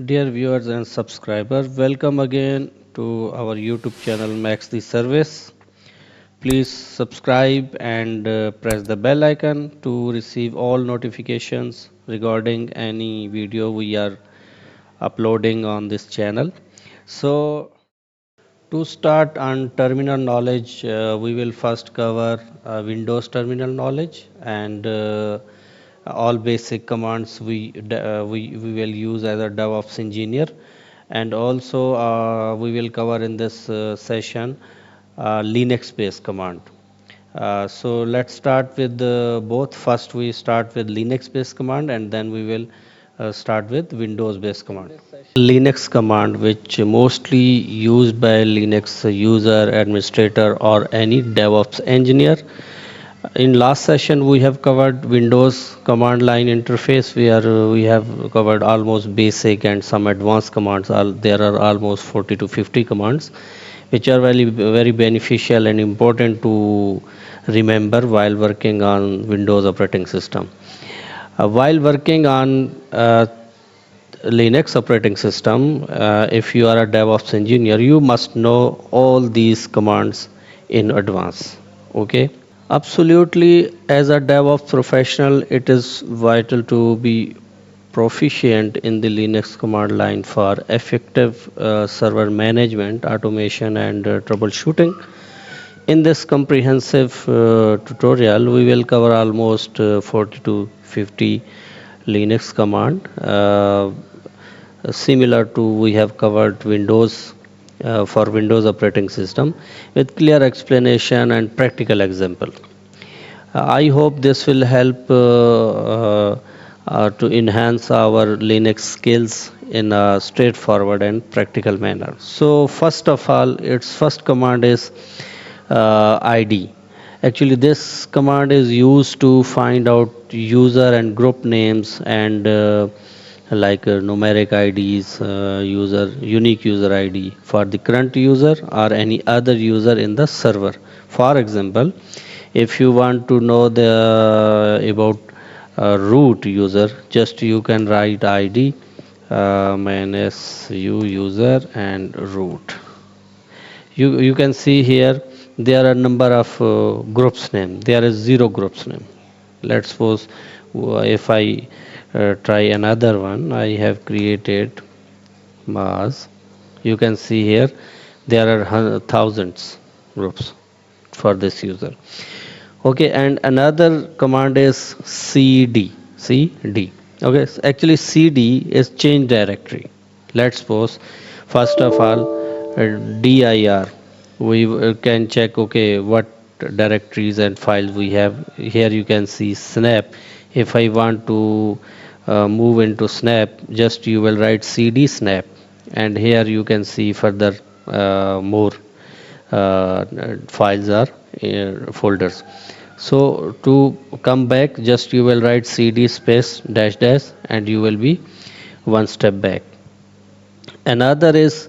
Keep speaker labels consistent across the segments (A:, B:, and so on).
A: Dear viewers and subscribers, welcome again to our YouTube channel Max the Service. Please subscribe and press the bell icon to receive all notifications regarding any video we are uploading on this channel. So, to start on terminal knowledge, we will first cover Windows terminal knowledge and all basic commands we will use as a DevOps engineer, and also we will cover in this session Linux based command. So let's start with both. First, we start with Linux based command, and then we will start with Windows based command. Linux command, which mostly used by Linux user, administrator, or any DevOps engineer. In last session, we have covered Windows command line interface, where we have covered almost basic and some advanced commands. There are almost 40 to 50 commands, which are very beneficial and important to remember while working on Windows operating system. While working on Linux operating system, if you are a DevOps engineer, you must know all these commands in advance. Okay. Absolutely, as a DevOps professional, it is vital to be proficient in the Linux command line for effective server management, automation, and troubleshooting. In this comprehensive tutorial, we will cover almost 40 to 50 Linux command, similar to we have covered Windows for Windows operating system, with clear explanation and practical example. I hope this will help to enhance our Linux skills in a straightforward and practical manner. So first of all, its first command is ID. Actually, this command is used to find out user and group names and like numeric IDs, unique user ID for the current user or any other user in the server. For example, if you want to know the about root user, just you can write ID minus user and root. You can see here there are number of groups name. There is zero groups name. Let's suppose if I try another one, I have created mass. You can see here there are thousands groups for this user. Okay, and another command is cd. Okay, so actually cd is change directory. Let's suppose first of all dir, we can check okay what directories and files we have. Here you can see snap. If I want to move into snap, just you will write cd snap, and here you can see further more files are folders. So to come back, just you will write cd space dash dash and you will be one step back. Another is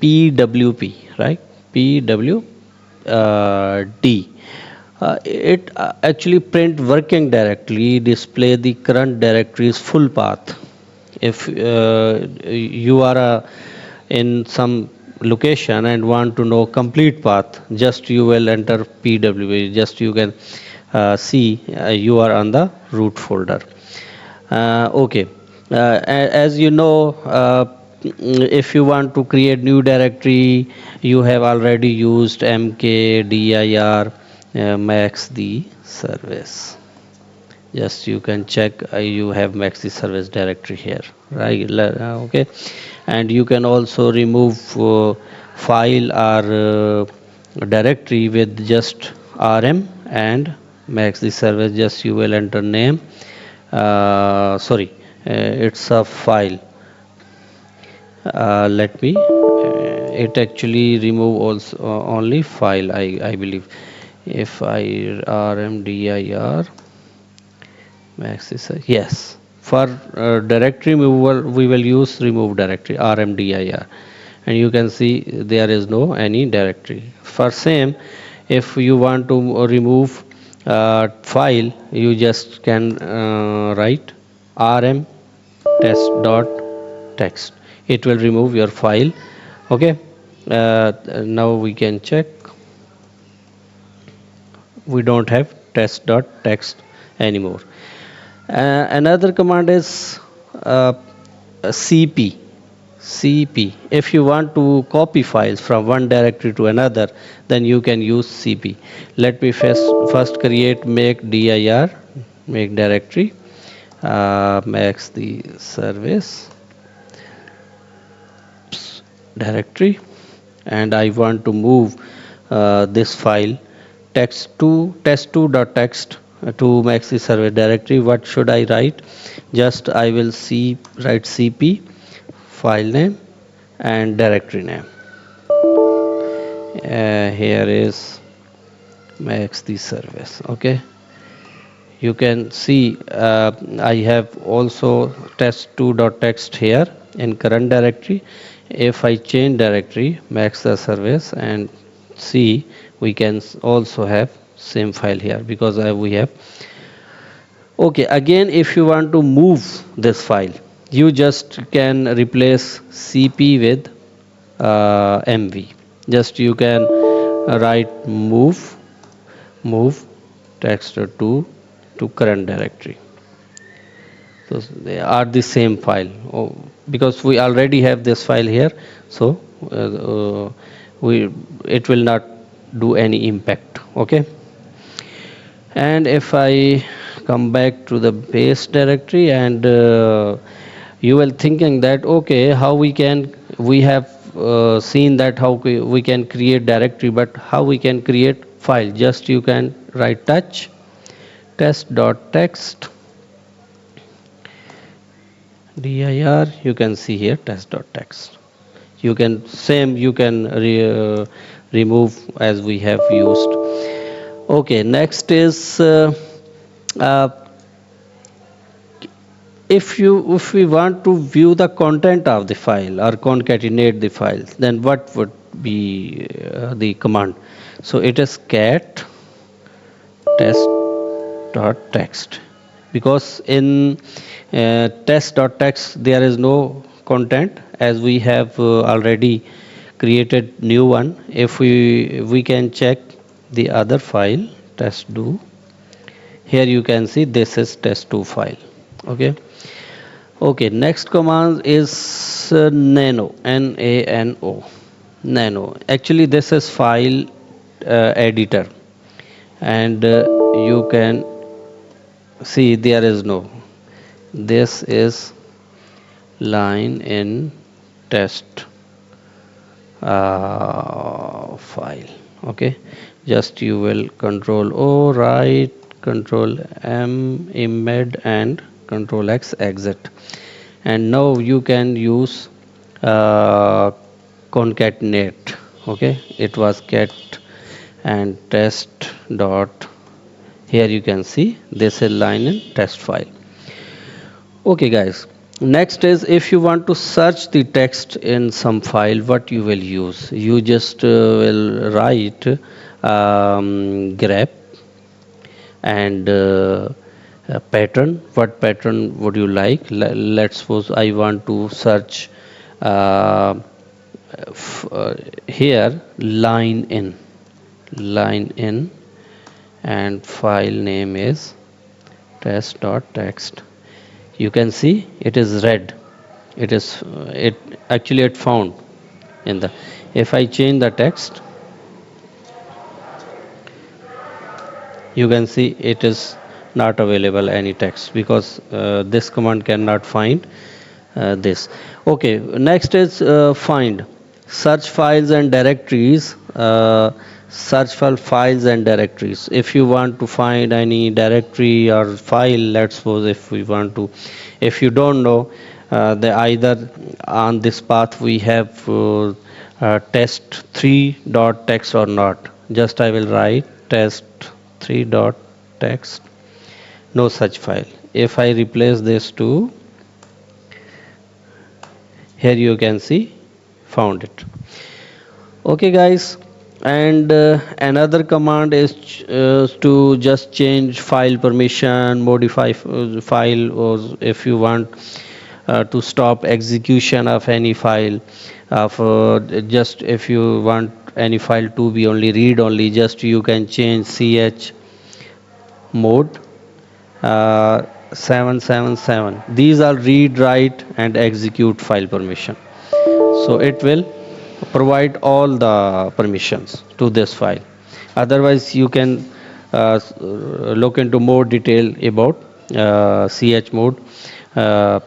A: pwp, right? pwd. It actually print working directory, display the current directory's full path. If you are in some location and want to know complete path, just you will enter pwd. Just you can see you are on the root folder. Okay. As you know, if you want to create new directory, you have already used mkdir max the service. Just you can check you have max the service directory here, right? Okay, and you can also remove file or directory with just rm and max the service. Just you will enter name. Sorry, it's a file. Let me. It actually remove also only file. I believe. If I rmdir max is yes. For directory removal, we will use remove directory rmdir, and you can see there is no any directory. For same, if you want to remove file, you just can write rm test.text. It will remove your file. Okay. Now we can check. We don't have test.text anymore. Another command is uh, cp. cp. If you want to copy files from one directory to another, then you can use cp. Let me first create make dir, make directory, makes the service directory, and I want to move this file test2.txt to maxi server directory. What should I write? Just I will write cp file name and directory name. Here is max the service. Okay, you can see I have also test2.txt here in current directory. If I change directory, max the service, and see, we can also have same file here because we have. Okay, again, if you want to move this file, you just can replace cp with mv. Just you can write move text to current directory. So they are the same file. Oh, because we already have this file here, so we it will not do any impact. Okay. And if I come back to the base directory, and you will thinking that okay, how we have seen that how we can create directory, but how we can create file? Just you can write touch test.text dir. You can see here test.text. You can remove as we have used. Okay, next is uh, if we want to view the content of the file or concatenate the files, then what would be the command? So it is cat test.text, because in test.text there is no content, as we have already created new one. If we can check the other file test2, here you can see this is test2 file. Okay. Okay, next command is nano, nano. Nano, actually this is file editor, and you can see there is no, this is line in test file. Okay, just you will control O, right, control M, embed, and control X, exit. And now you can use concatenate. Okay, it was cat and test dot. Here you can see this is line in test file. Okay guys, next is if you want to search the text in some file, what you will use? You just will write grep and pattern. What pattern would you like? Let's suppose I want to search uh, here line in, and file name is test.text. You can see it is red. It is it actually it found in the. If I change the text, you can see it is not available any text, because this command cannot find this. Okay, next is find. Search files and directories. Search for files and directories. If you want to find any directory or file, let's suppose if we want to, if you don't know, the either on this path we have test3.text or not. Just I will write test3.text. No such file. If I replace this to, here you can see found it. Okay guys, and another command is to just change file permission, modify file, or if you want to stop execution of any file. Of just if you want any file to be only read only, just you can change ch mode 777. These are read, write, and execute file permission. So it will provide all the permissions to this file. Otherwise, you can look into more detail about ch mode. Uh,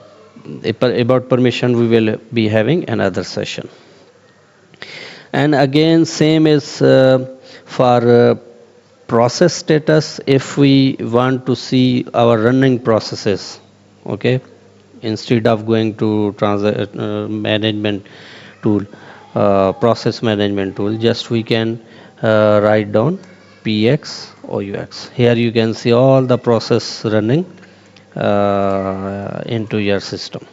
A: about permission, we will be having another session. And again, same is for process status. If we want to see our running processes, okay, instead of going to management tool, process management tool, just we can write down px aux. Here you can see all the process running into your system.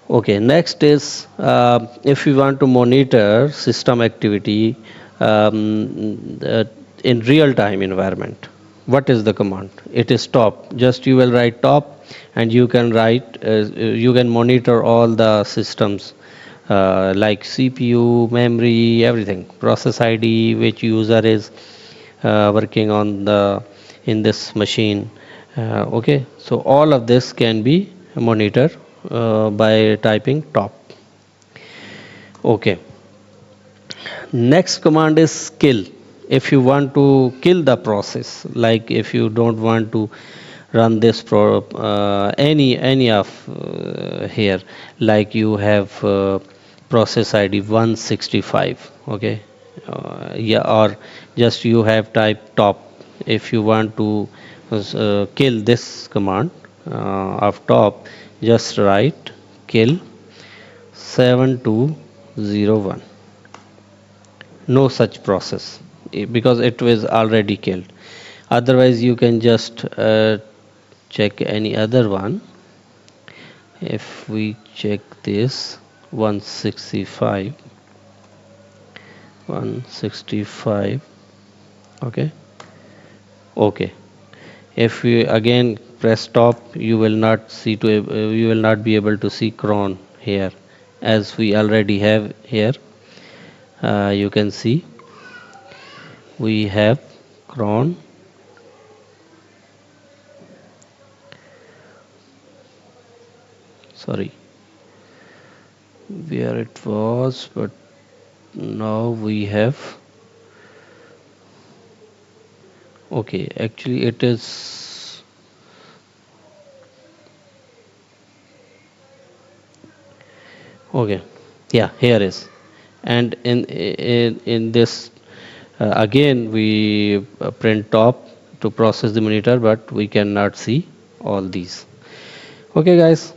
A: Okay, next is if we want to monitor system activity in real time environment. What is the command? It is top. Just you will write top, and you can write, you can monitor all the systems like CPU, memory, everything, process ID, which user is working on the in this machine. Okay, so all of this can be monitored by typing top. Okay, next command is kill. If you want to kill the process, like if you don't want to run this any of here, like you have process ID 165, okay, yeah, or just you have type top. If you want to kill this command of top, just write kill 7201. No such process because it was already killed. Otherwise, you can just check any other one. If we check this 165, 165, okay, okay. If you again press stop, you will not see to you will not be able to see cron here, as we already have here. You can see we have cron. Sorry, where it was, but now we have. Okay, actually it is. Okay, yeah, here is. And in this again we print top to process the monitor, but we cannot see all these. Okay, guys,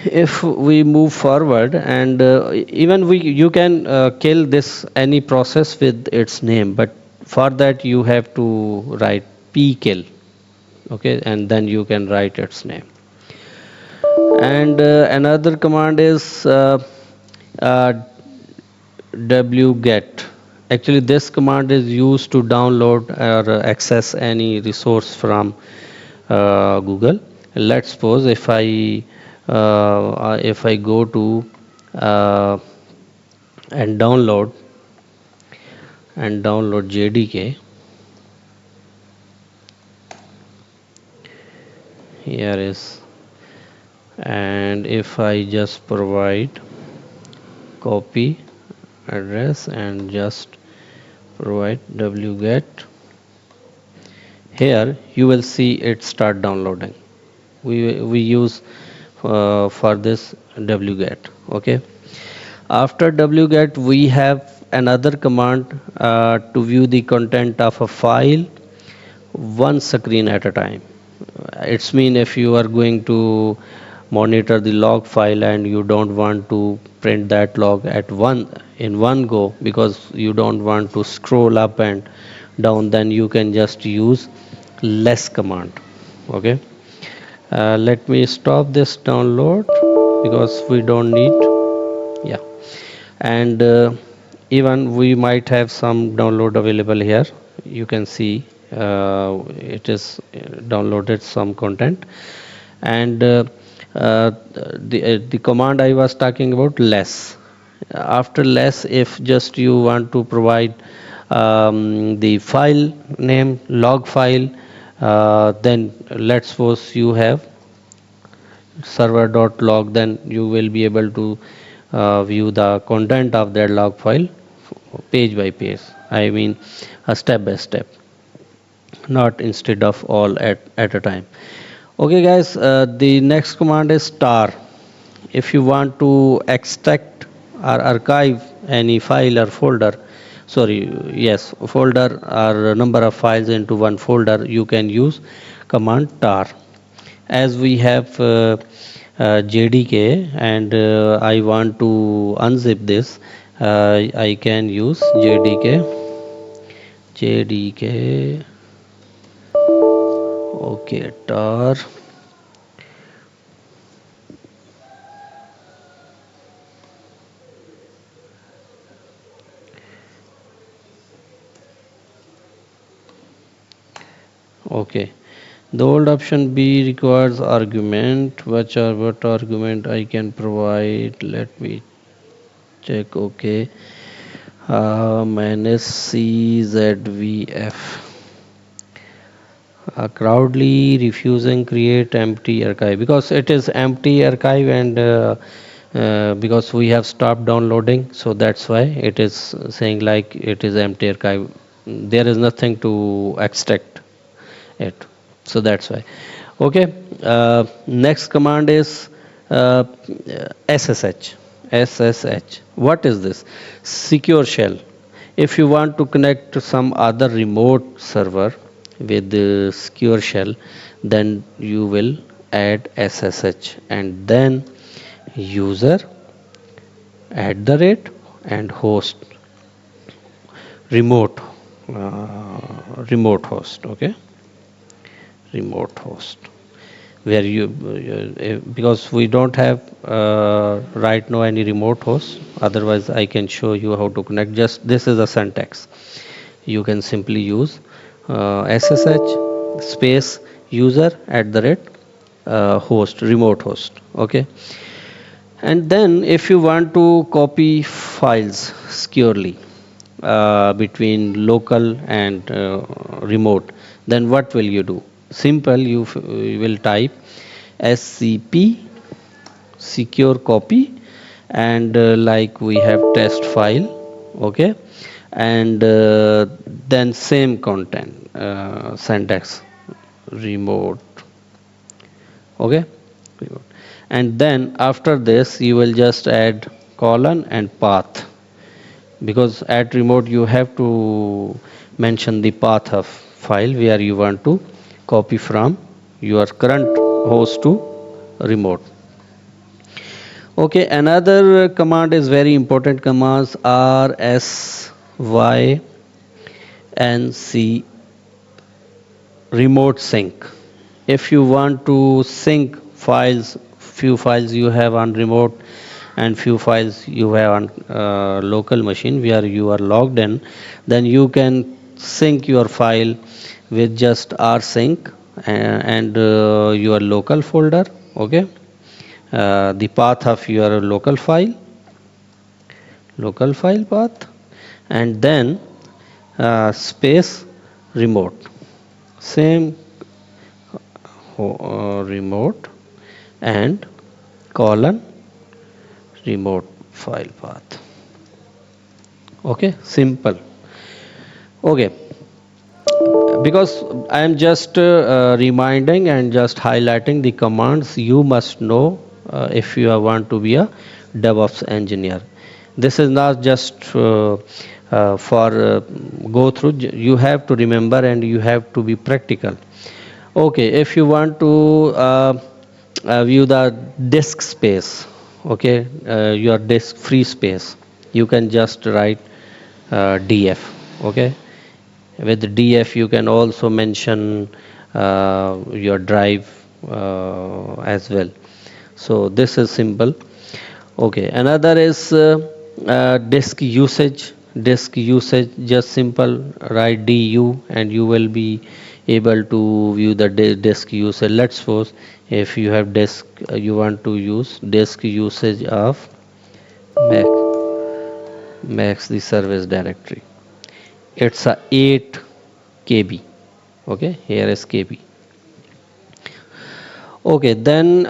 A: if we move forward, and even we you can kill this any process with its name, but for that you have to write p kill, okay, and then you can write its name. And another command is uh, wget. Actually, this command is used to download or access any resource from Google. Let's suppose if I go to uh, and download JDK. Here is, and if I just provide copy address and just provide wget, here you will see it start downloading. We use for this wget. Okay, after wget we have another command to view the content of a file one screen at a time. It's mean if you are going to monitor the log file and you don't want to print that log at one go, because you don't want to scroll up and down, then you can just use less command. Okay, let me stop this download because we don't need. Yeah, and even we might have some download available here. You can see it is downloaded some content. And the command I was talking about, less. After less, if just you want to provide the file name, log file, then let's suppose you have server.log, then you will be able to view the content of that log file page by page. I mean, step by step, not instead of all at a time. Okay, guys, the next command is star. If you want to extract or archive any file or folder, sorry, yes, folder or number of files into one folder, you can use command tar. As we have JDK and I want to unzip this, I can use JDK, okay, tar. Okay, the old option B requires argument. What argument I can provide? Let me check. Okay, minus CZVF. Crowdly refusing create empty archive, because it is empty archive, and because we have stopped downloading, so that's why it is saying like it is empty archive. There is nothing to extract it, so that's why. Okay, next command is uh, ssh. What is this? Secure shell. If you want to connect to some other remote server with the secure shell, then you will add ssh and then user @ and host, remote remote host. Okay, remote host, where you because we don't have right now any remote host, otherwise I can show you how to connect. Just this is a syntax. You can simply use ssh space user @ host, remote host. Okay, and then if you want to copy files securely between local and remote, then what will you do? Simple, you will type scp secure copy, and like we have test file. Okay, and then same content, syntax, remote. Okay, remote. And then after this you will just add colon and path, because at remote you have to mention the path of file where you want to copy from your current host to remote. Okay, another command is very important commands, rsync, remote sync. If you want to sync files, few files you have on remote and few files you have on local machine where you are logged in, then you can sync your file with just rsync and your local folder. Okay, the path of your local file path, and then space remote, same remote, and colon remote file path. Okay, simple. Okay, because I am just reminding and just highlighting the commands you must know if you want to be a DevOps engineer. This is not just for go through. You have to remember and you have to be practical. Okay, if you want to view the disk space, okay, your disk free space, you can just write df. Okay, with df you can also mention your drive as well. So this is simple. Okay, another is disk usage. Just simple write du and you will be able to view the disk usage. Let's suppose if you have disk, you want to use disk usage of max the service directory. It's a 8 kb. Okay, here is kb. Okay, then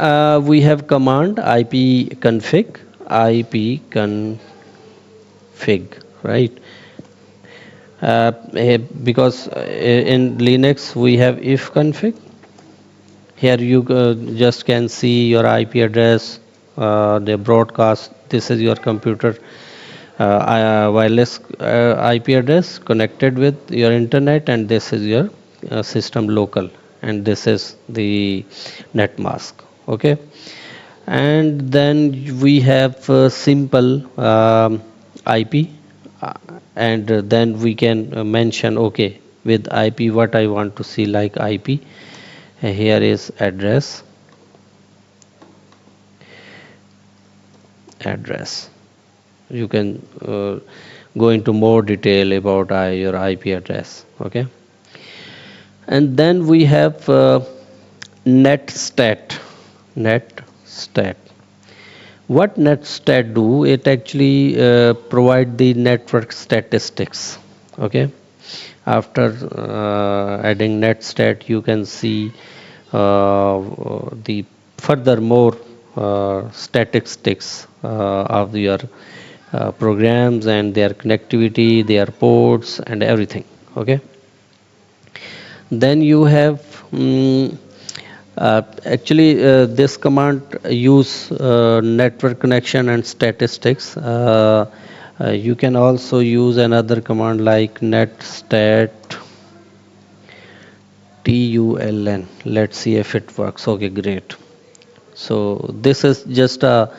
A: we have command ipconfig, right? Because in Linux we have if config. Here you just can see your IP address, the broadcast. This is your computer wireless IP address connected with your internet, and this is your system local, and this is the net mask. Okay, and then we have simple IP, uh, and then we can mention, okay, with IP what I want to see, like IP. Here is address. You can go into more detail about your IP address. Okay, and then we have netstat. Netstat. What netstat do? It actually provide the network statistics. Okay, after adding netstat, you can see the furthermore statistics of your programs and their connectivity, their ports, and everything. Okay, then you have actually this command use network connection and statistics. You can also use another command like netstat TULN. Let's see if it works. Okay, great. So this is just a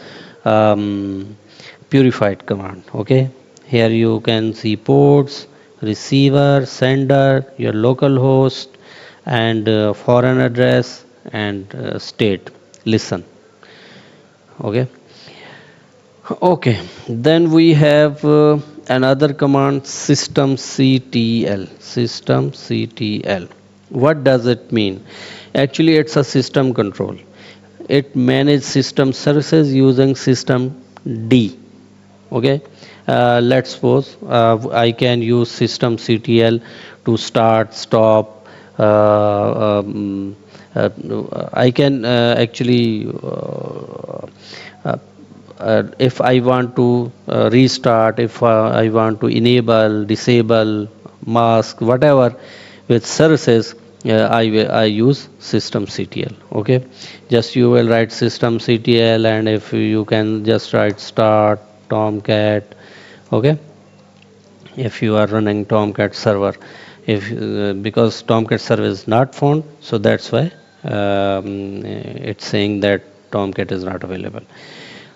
A: purified command. Okay, here you can see ports, receiver, sender, your local host, and foreign address, and state. Listen. Okay. Okay, then we have another command, systemctl. Systemctl. What does it mean? Actually, it's a system control. It manages system services using system D. Okay, let's suppose I can use systemctl to start, stop. I can actually if I want to restart, if I want to enable, disable, mask, whatever with services, I use systemctl. Okay, just you will write systemctl, and if you can just write start Tomcat. Okay, if you are running Tomcat server, if because Tomcat server is not found, so that's why it's saying that Tomcat is not available.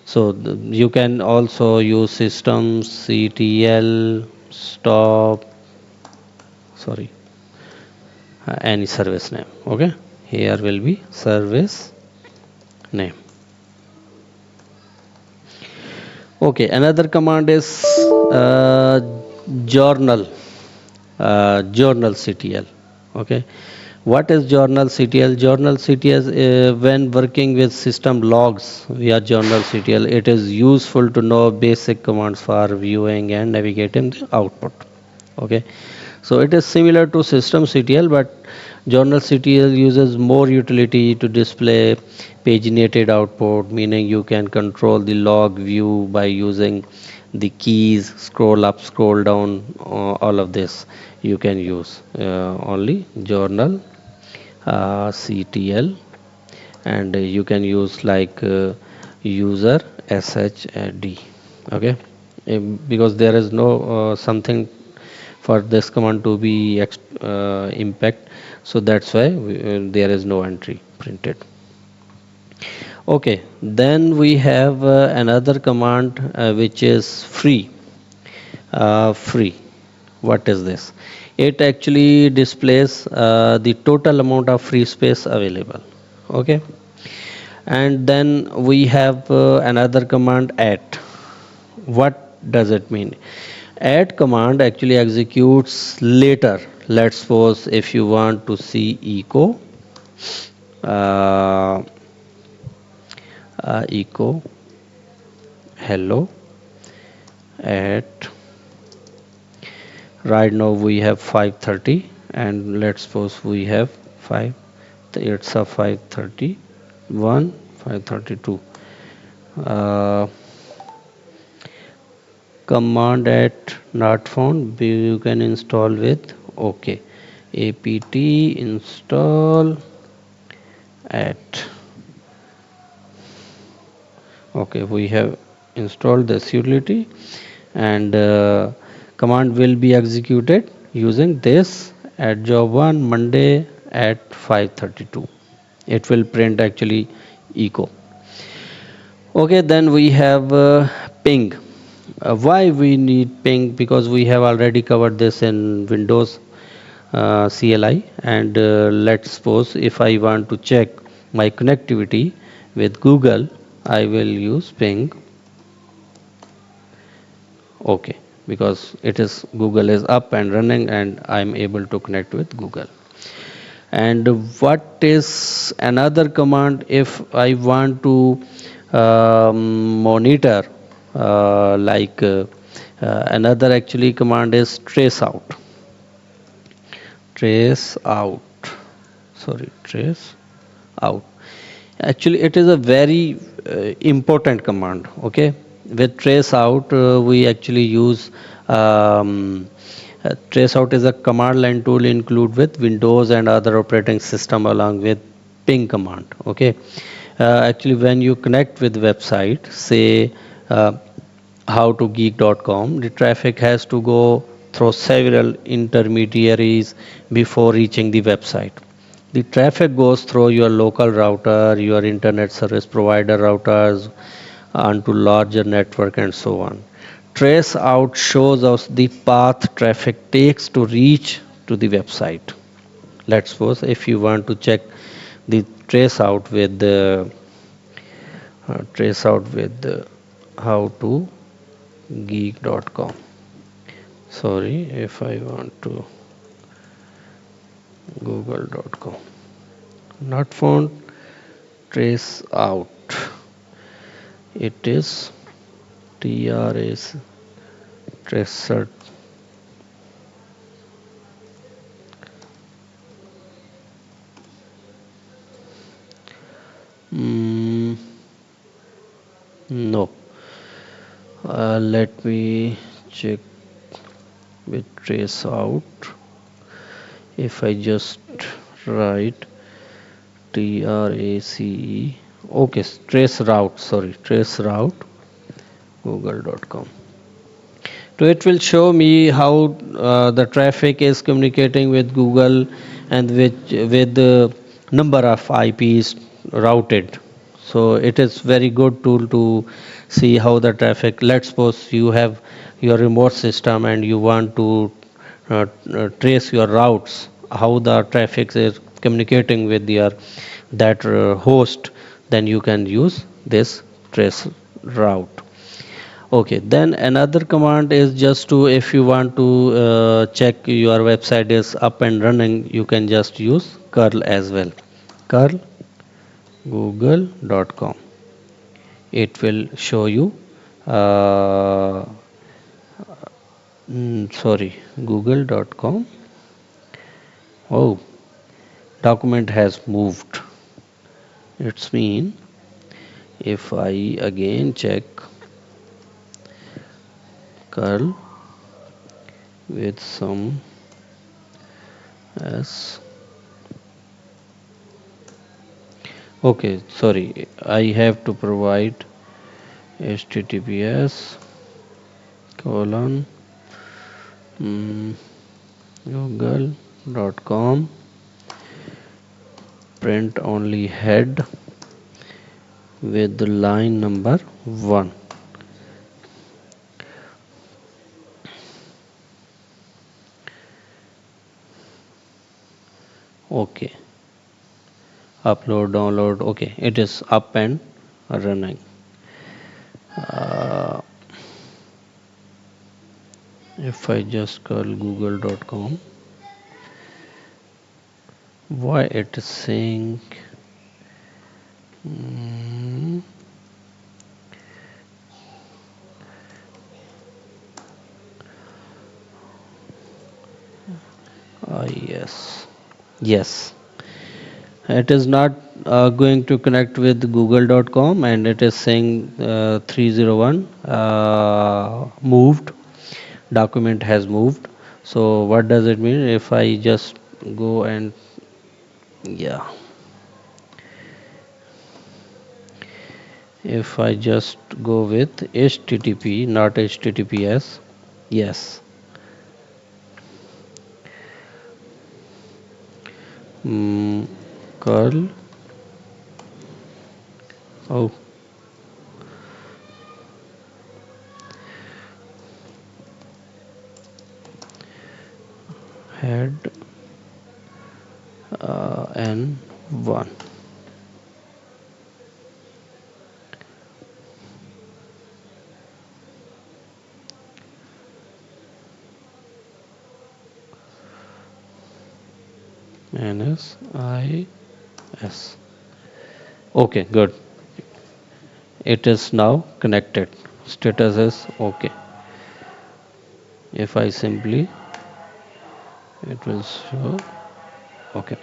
A: So you can also use systemctl stop, sorry, any service name. Okay, here will be service name. Okay, another command is uh, journal, journalctl. Okay, what is journalctl? Journalctl, when working with system logs via journalctl, it is useful to know basic commands for viewing and navigating the output. Okay, so it is similar to systemctl, but journalctl uses more utility to display paginated output, meaning you can control the log view by using the keys, scroll up, scroll down, all of this you can use only journal ctl, and you can use like user shd. Okay, because there is no something for this command to be impact, so that's why there is no entry printed. Okay, then we have another command which is free. What is this? It actually displays the total amount of free space available. Okay, and then we have another command at. What does it mean? Add command actually executes later, Let's suppose if you want to see uh, echo hello at right now we have 5:30, and let's suppose we have 5, it's a 5:31, 5:32. uh, Command at not found you can install with okay, apt install at okay, we have installed this utility, and command will be executed using this at job 1 Monday at 5:32. It will print actually echo. Okay, then we have ping. Why we need ping? Because we have already covered this in Windows CLI, and let's suppose if I want to check my connectivity with Google, I will use ping. Okay, because it is Google is up and running and I'm able to connect with Google. And what is another command if I want to monitor another actually command is trace out, sorry, trace out. Actually it is a very important command. Okay, with trace out we actually use trace out is a command line tool include with Windows and other operating system along with ping command. Okay, actually when you connect with website, say uh, howtogeek.com, the traffic has to go through several intermediaries before reaching the website. The traffic goes through your local router, your internet service provider routers, onto larger network and so on. Trace out shows us the path traffic takes to reach to the website. Let's suppose if you want to check the trace out with the how to geek.com. Sorry, if I want to google.com. Not found, trace out. It is TRS tracer. Mm, no. Let me check with trace out. If I just write TRACE, okay, trace route, sorry, trace route, google.com. So it will show me how the traffic is communicating with Google and with the number of IPs routed. So it is very good tool to see how the traffic. Let's suppose you have your remote system and you want to trace your routes, how the traffic is communicating with your that host. Then you can use this trace route. Okay, then another command is just to if you want to check your website is up and running, you can just use curl as well. Curl google.com. It will show you sorry, google.com. Oh, document has moved. It's mean if I again check curl with some s. Okay, sorry, I have to provide https colon google.com print only head with the line number 1. Okay, upload, download. Okay, it is up and running. uh, if I just call google.com, Why it is saying mm, yes, yes, it is not going to connect with google.com, and it is saying 301 moved, document has moved. So what does it mean if I just go and yeah, if I just go with http not https, yes, mm, curl, oh, head n1 NSIS. Okay, good. It is now connected. Status is okay. If I simply, it will show. Okay.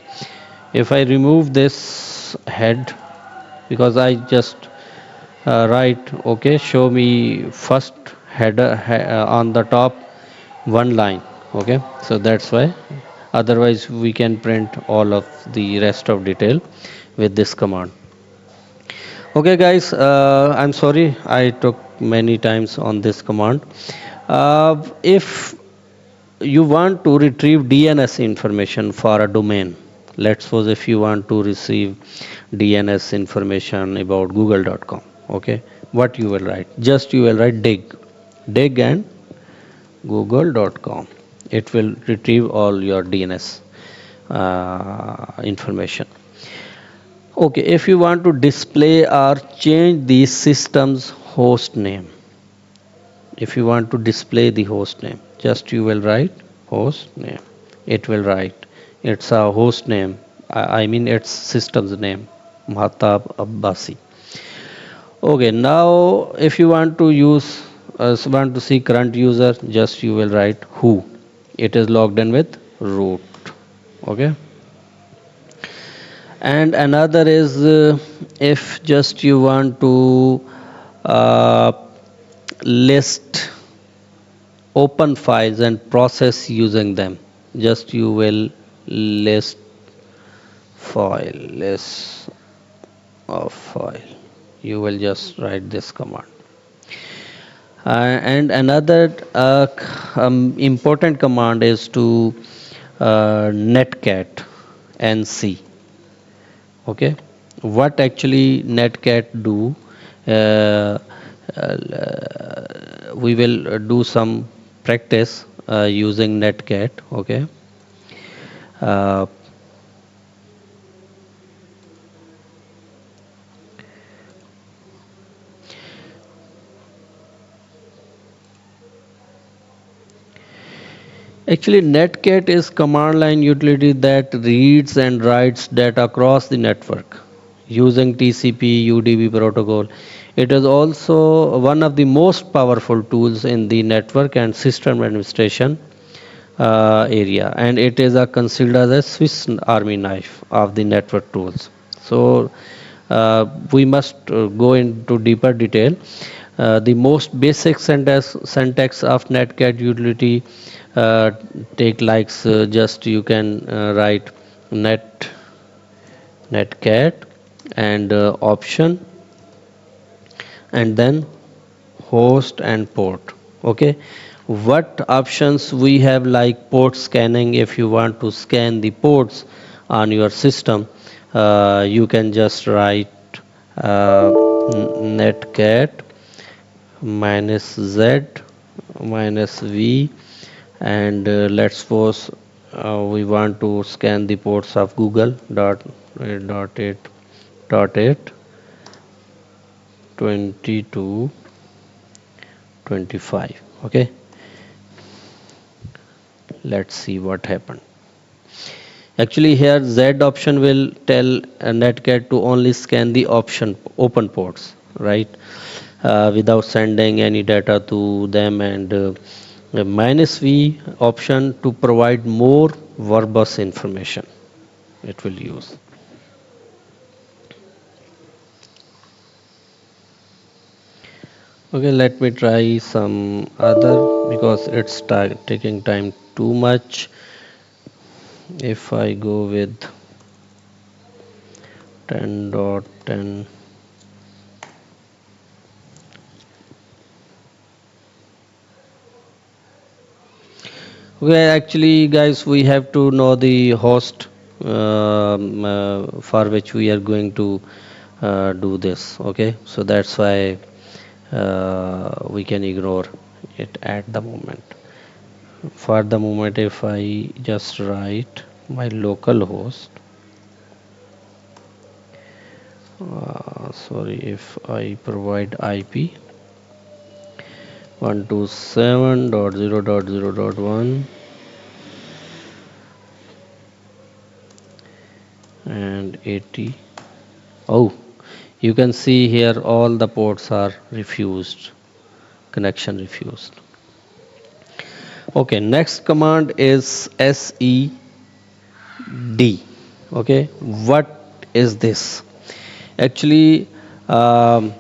A: If I remove this head, because I just write, okay, show me first header on the top one line. Okay. So that's why. Otherwise, we can print all of the rest of detail with this command. Okay, guys, I'm sorry I took many times on this command. If you want to retrieve DNS information for a domain, let's suppose if you want to receive DNS information about google.com, okay, what you will write? Just you will write dig and google.com. It will retrieve all your DNS information. Okay, if you want to display or change the system's host name, if you want to display the host name, just you will write host name. It will write it's a host name. I mean its system's name, Mahatab Abbasi. Okay, now if you want to use want to see current user, just you will write who. It is logged in with root. Okay. And another is if just you want to uh, list open files and process using them, just you will list list of file, you will just write this command. And another important command is to netcat nc. Okay, what actually netcat do, uh, we will do some practice using netcat. Okay, uh, actually netcat is command line utility that reads and writes data across the network using TCP UDP protocol. It is also one of the most powerful tools in the network and system administration area, and it is considered as a Swiss Army knife of the network tools. So we must go into deeper detail. The most basic syntax of netcat utility uh, take likes just you can write net netcat and option and then host and port. Okay, what options we have, like port scanning. If you want to scan the ports on your system, you can just write netcat minus z minus v, and let's suppose we want to scan the ports of google dot 8 dot 8 22 25. Okay, let's see what happened. Actually, here Z option will tell Netcat to only scan the option open ports, right? Without sending any data to them, and minus V option to provide more verbose information it will use. Okay, let me try some other because it's taking time too much. If I go with 10.10, okay, actually, guys, we have to know the host for which we are going to do this. Okay, so that's why we can ignore it at the moment. For the moment, if I just write my local host, sorry, if I provide IP 127.0.0.1 and 80. Oh, you can see here all the ports are refused, connection refused. Okay, next command is SED. Okay, what is this? Actually, um,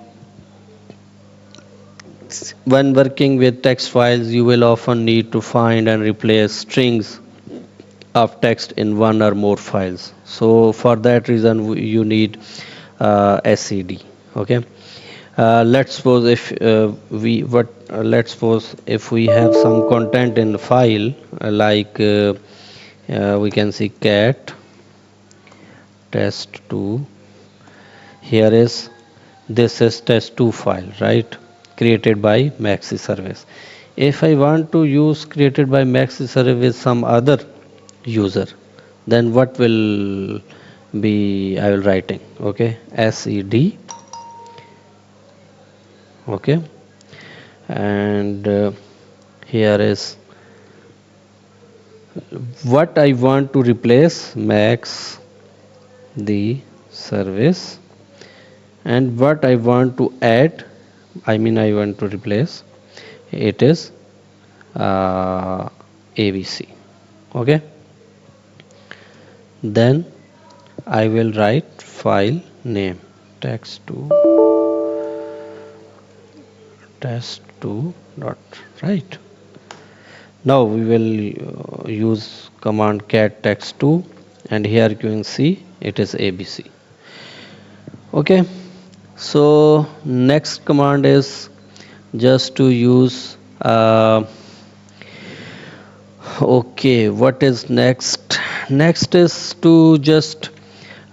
A: when working with text files, you will often need to find and replace strings of text in one or more files. So for that reason, you need SED. Okay. Let's suppose if let's suppose if we have some content in the file like we can see cat test2. Here is this is test2 file, right? Created by maxi service. If I want to use created by maxi service with some other user, then what will be I will writing? Okay, SED. Okay, and here is what I want to replace max the service, and what I want to add, I mean I want to replace it is ABC. Okay, then I will write file name test2 dot right. Now we will use command cat text2, and here you can see it is ABC. Okay, so next command is just to use okay, what is next? Next is to just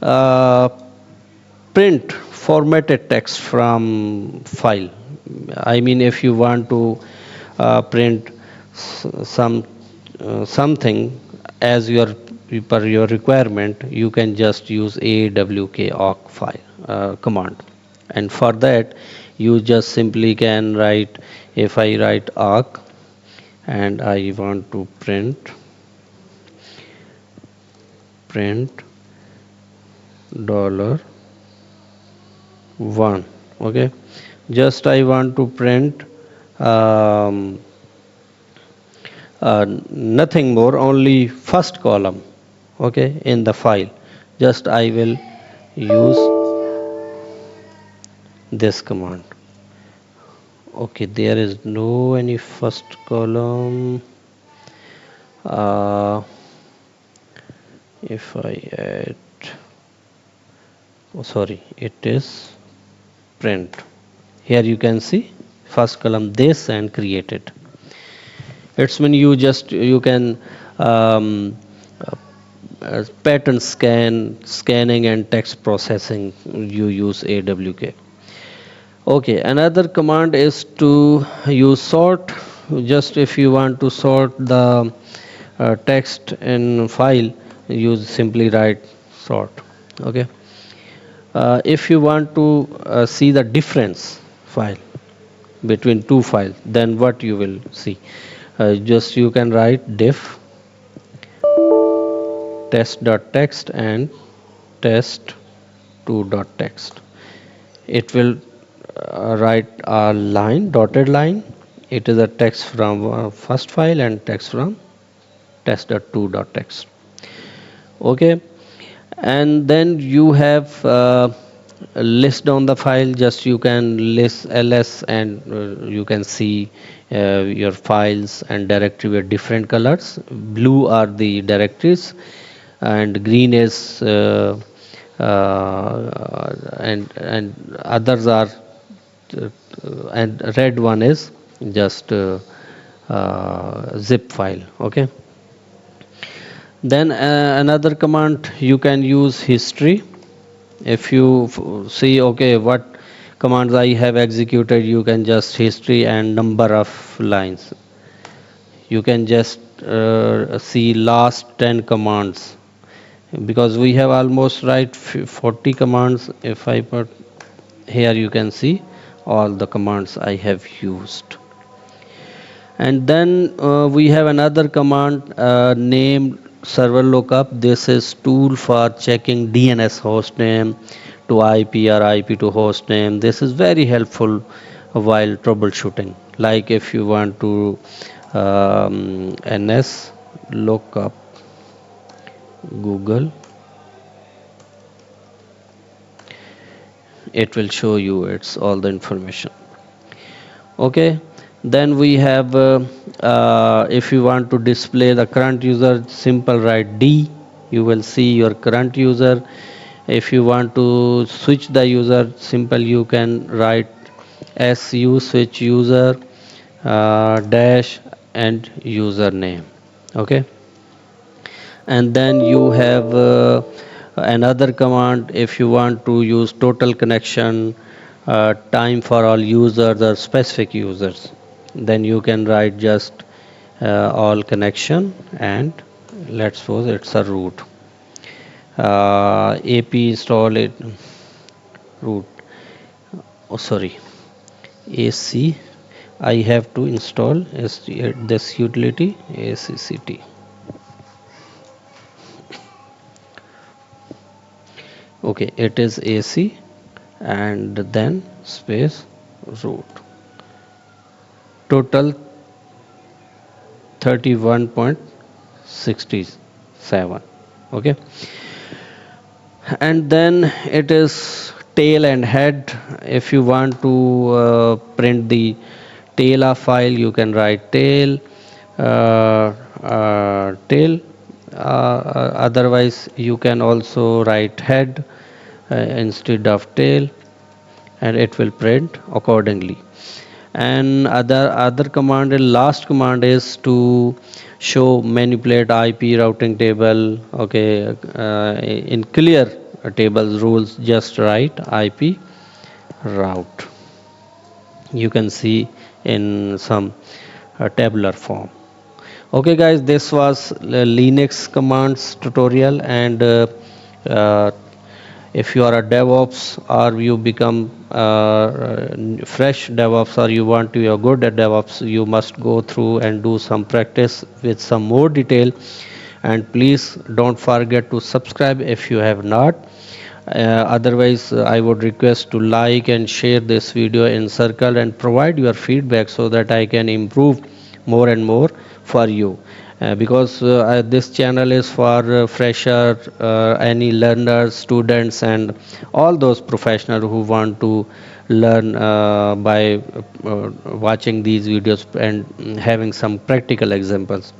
A: uh, print formatted text from file. I mean, if you want to print something as your per your requirement, you can just use awk awk file command, and for that you just simply can write, if I write awk and I want to print dollar one. Okay, just I want to print um, nothing more, only first column. Okay, in the file, just I will use this command. Okay, there is no any first column. uh, if I add, oh, sorry, it is print. Here you can see first column this and created. It's when you just you can um, pattern scanning and text processing, you use awk. Okay, another command is to use sort. Just if you want to sort the text in file, you simply write sort. Okay, if you want to see the difference file between two files, then what you will see, just you can write diff test.text and test2.text. It will write a line, dotted line. It is a text from first file and text from test.2.text. Okay, and then you have a list on the file. Just you can list ls and you can see your files and directory with different colors. Blue are the directories and green is and others are and red one is just zip file. Okay, then another command you can use history. If you see okay what commands I have executed, you can just history and number of lines. You can just see last 10 commands because we have almost write 40 commands. If I put here, you can see all the commands I have used. And then we have another command named server lookup. This is tool for checking DNS host name to IP or IP to host name. This is very helpful while troubleshooting. Like if you want to NS lookup Google, it will show you it's all the information. Okay, then we have if you want to display the current user, simple write D, you will see your current user. If you want to switch the user, simple you can write SU switch user dash and username. Okay, and then you have another command if you want to use total connection time for all users or specific users, then you can write just all connection and let's suppose it's a root ap install it root, oh sorry, ac I have to install this utility acct. Okay, it is AC and then space root. Total 31.67. Okay, and then it is tail and head. If you want to print the tail of file, you can write tail tail. Otherwise, you can also write head instead of tail, and it will print accordingly. And other command, and last command is to show manipulate IP routing table. Okay, in clear tables rules, just write IP route. You can see in some tabular form. Okay guys, this was Linux commands tutorial, and uh, if you are a DevOps or you become fresh DevOps or you want to be a good at DevOps, you must go through and do some practice with some more detail. And please don't forget to subscribe if you have not. Otherwise, I would request to like and share this video in circle and provide your feedback so that I can improve more and more for you. Because this channel is for fresher, any learners, students, and all those professionals who want to learn by watching these videos and having some practical examples.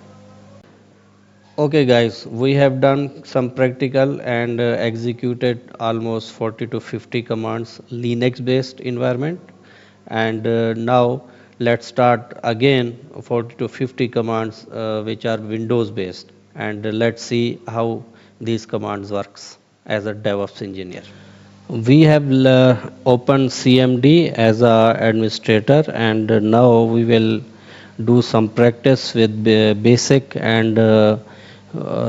A: Okay guys, we have done some practical and executed almost 40 to 50 commands Linux based environment, and now let's start again 40 to 50 commands which are Windows based, and let's see how these commands works as a DevOps engineer. We have opened CMD as a administrator, and now we will do some practice with basic and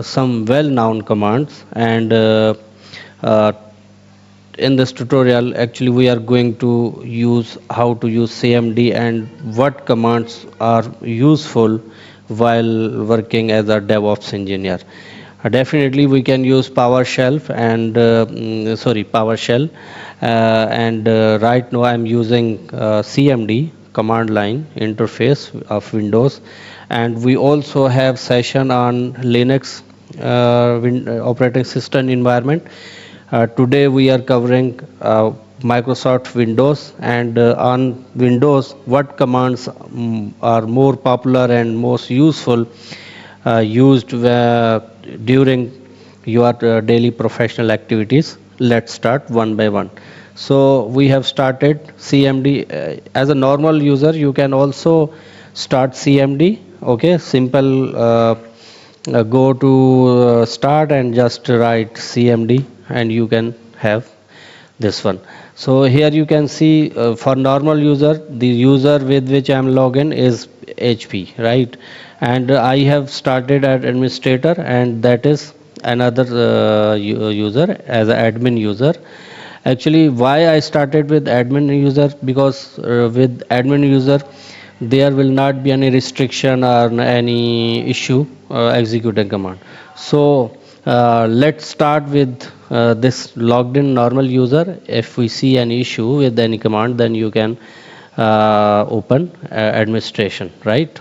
A: some well-known commands. And uh, in this tutorial, actually, we are going to use how to use CMD and what commands are useful while working as a DevOps engineer. Definitely, we can use PowerShell and PowerShell, and right now I'm using CMD command line interface of Windows, and we also have session on Linux operating system environment. Today we are covering Microsoft Windows, and on Windows, what commands are more popular and most useful used during your daily professional activities. Let's start one by one. So we have started CMD. As a normal user, you can also start CMD. Okay, simple. Go to start and just write CMD, and you can have this one. So here you can see for normal user, the user with which I am login is HP, right? And I have started as administrator, and that is another user as an admin user. Actually, why I started with admin user? Because with admin user there will not be any restriction or any issue executing command. So let's start with this logged in normal user. If we see any issue with any command, then you can open administration, right?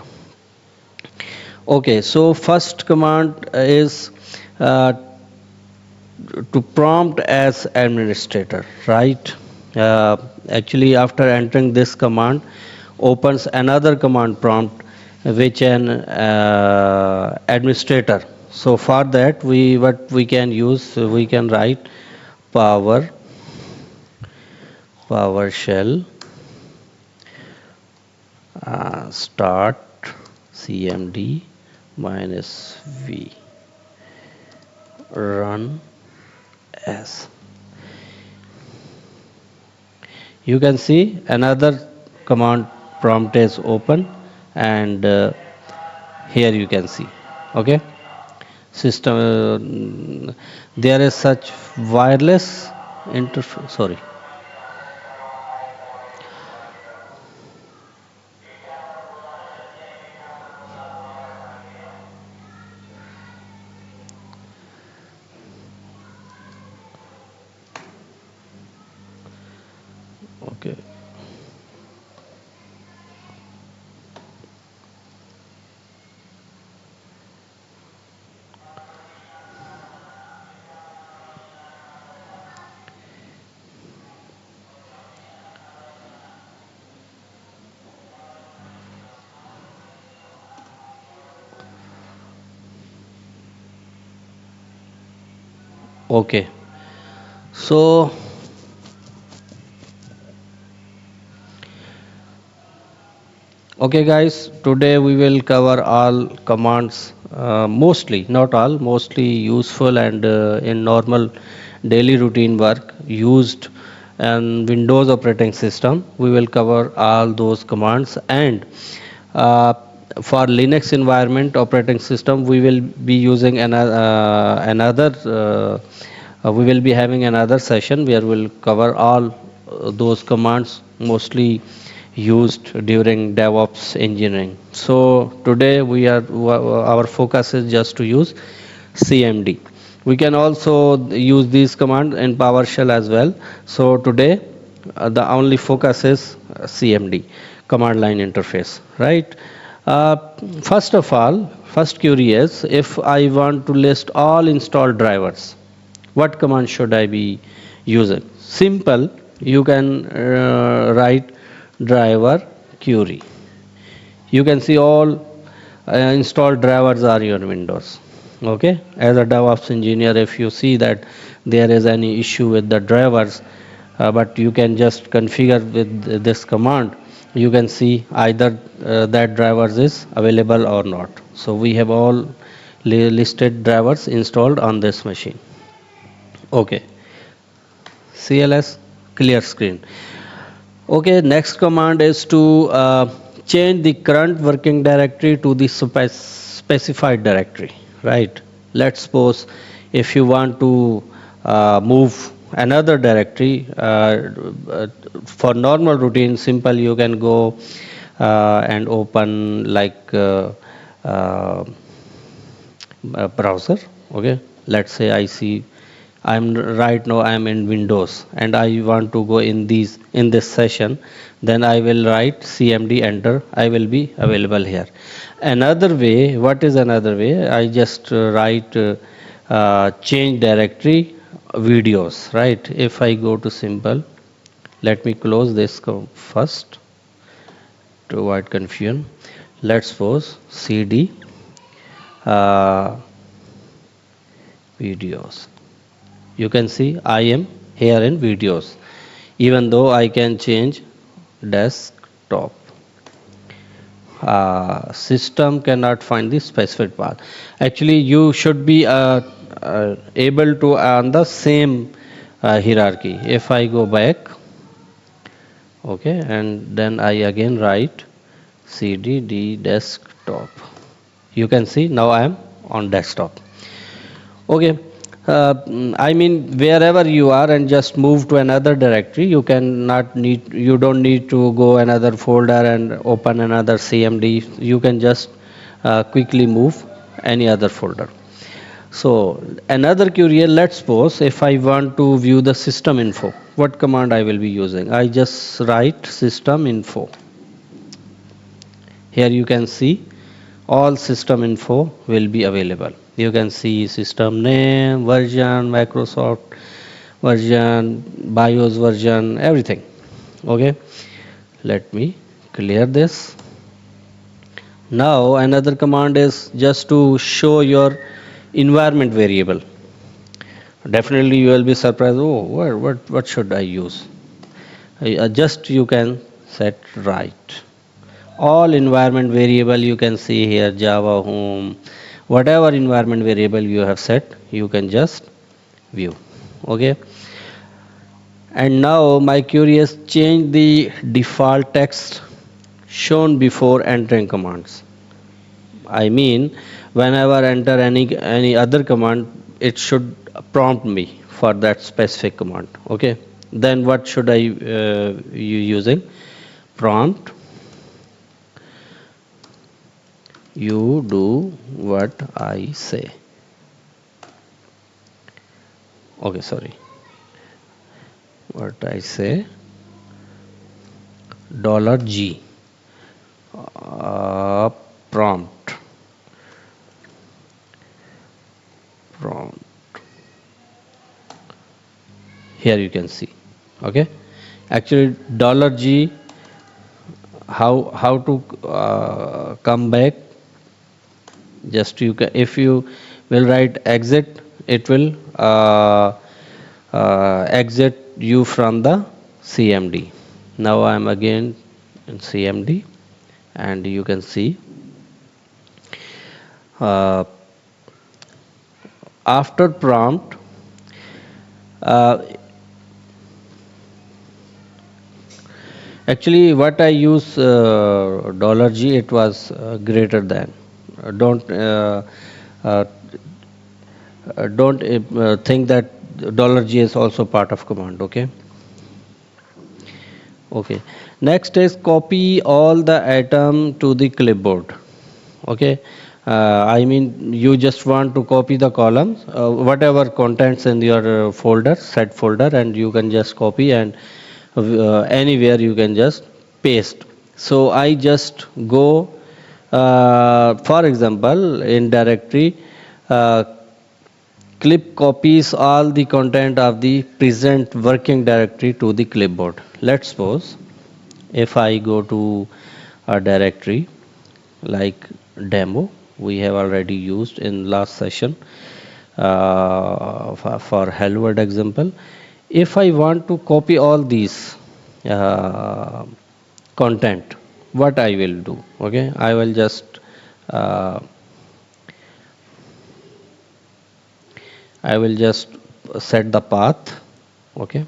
A: Okay, so first command is uh, to prompt as administrator, right? Actually, after entering this command, opens another command prompt which an administrator. So for that, what we can use, we can write PowerShell start cmd minus v run as. You can see another command prompt is open, and here you can see, okay, system there is such wireless interface, sorry. Okay, okay, so okay guys, today we will cover all commands, mostly, not all, mostly useful and in normal daily routine work used in Windows operating system. We will cover all those commands, and uh, for Linux environment operating system we will be using we will be having another session where we'll cover all those commands mostly used during DevOps engineering. So today our focus is just to use CMD. We can also use these commands in PowerShell as well. So today the only focus is CMD, command line interface, right? Uh, First of all, first query is, if I want to list all installed drivers, what command should I be using? Simple, you can write driver query. You can see all installed drivers are your Windows. Okay, as a DevOps engineer, if you see that there is any issue with the drivers, but you can just configure with this command, you can see either that drivers is available or not. So we have all listed drivers installed on this machine. Okay, CLS clear screen. Okay, next command is to change the current working directory to the specified directory, right? Let's suppose if you want to move another directory, for normal routine, simple, you can go and open like a browser. Okay, let's say I'm right now I'm in Windows and I want to go in this session, then I will write CMD enter. I will be available here. Another way, what is another way? I just write change directory videos, right? If I go to simple, let me close this first to avoid confusion. Let's suppose CD uh, videos. You can see I am here in videos, even though I can change desktop. System cannot find the specific path. Actually, you should be able to on the same hierarchy. If I go back, okay, and then I again write cd desktop. You can see now I am on desktop. Okay. I mean, wherever you are and just move to another directory, you don't need to go another folder and open another CMD. You can just quickly move any other folder. So another query, let's suppose if I want to view the system info, what command I will be using? I just write system info. Here you can see all system info will be available. You can see system name, version, Microsoft version, BIOS version, everything. Okay, let me clear this. Now another command is just to show your environment variable. Definitely you will be surprised. Oh, what should I use? Just you can set right. All environment variable you can see here, Java home, whatever environment variable you have set, you can just view. Okay, and now my query is change the default text shown before entering commands. I mean, whenever enter any other command, it should prompt me for that specific command. Okay, then what should I you using? Prompt, you do what I say. Okay, sorry, what I say, $G, uh, prompt prompt here you can see. Okay, actually $G, how to come back, just you can, if you will write exit, it will exit you from the CMD. Now I am again in CMD and you can see uh, after prompt, uh, actually what I use $G, it was greater than. Don't uh, don't think that $G is also part of command. Okay. Okay. Next is copy all the item to the clipboard. Okay. I mean, you just want to copy the columns, whatever contents in your folder, set folder, and you can just copy and anywhere you can just paste. So I just go, for example, in directory, uh, clip copies all the content of the present working directory to the clipboard. Let's suppose if I go to a directory like demo, we have already used in last session for hello world example. If I want to copy all these uh, content, what I will do? Okay, I will just uh, set the path. Okay,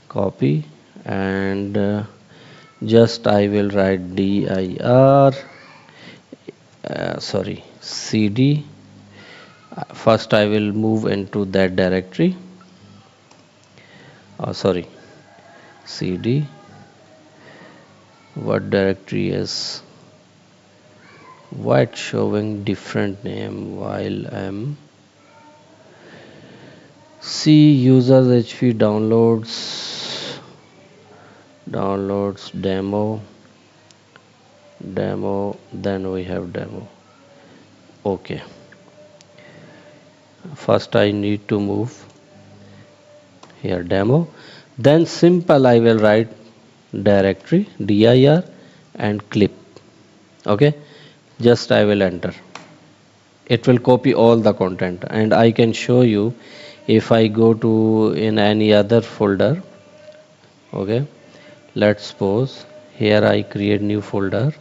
A: copy and just I will write dir sorry cd. First I will move into that directory, sorry, cd, what directory is Why it's showing different name while I'm see users HP downloads demo, then we have demo. Okay, first I need to move here demo, then simple I will write directory dir and clip. Okay, just I will enter. It will copy all the content, and I can show you if I go to in any other folder. Okay, let's suppose here I create new folder.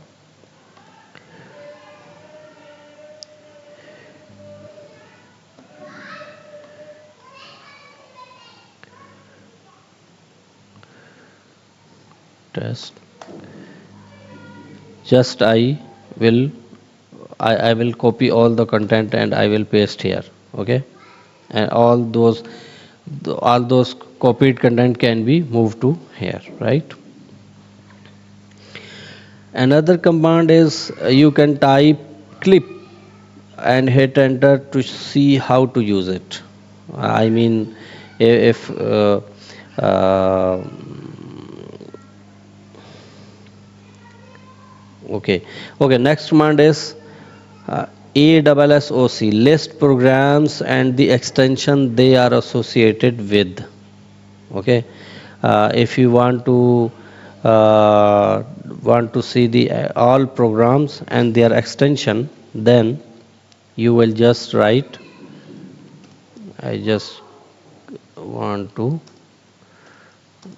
A: Test. Just will I will copy all the content and I will paste here. Okay, and all those copied content can be moved to here, right? Another command is you can type clip and hit enter to see how to use it. I mean, if uh, okay, okay. Next command is uh, ASSOC, list programs and the extension they are associated with. Okay, if you uh, want to see the all programs and their extension, then you will just write. I just want to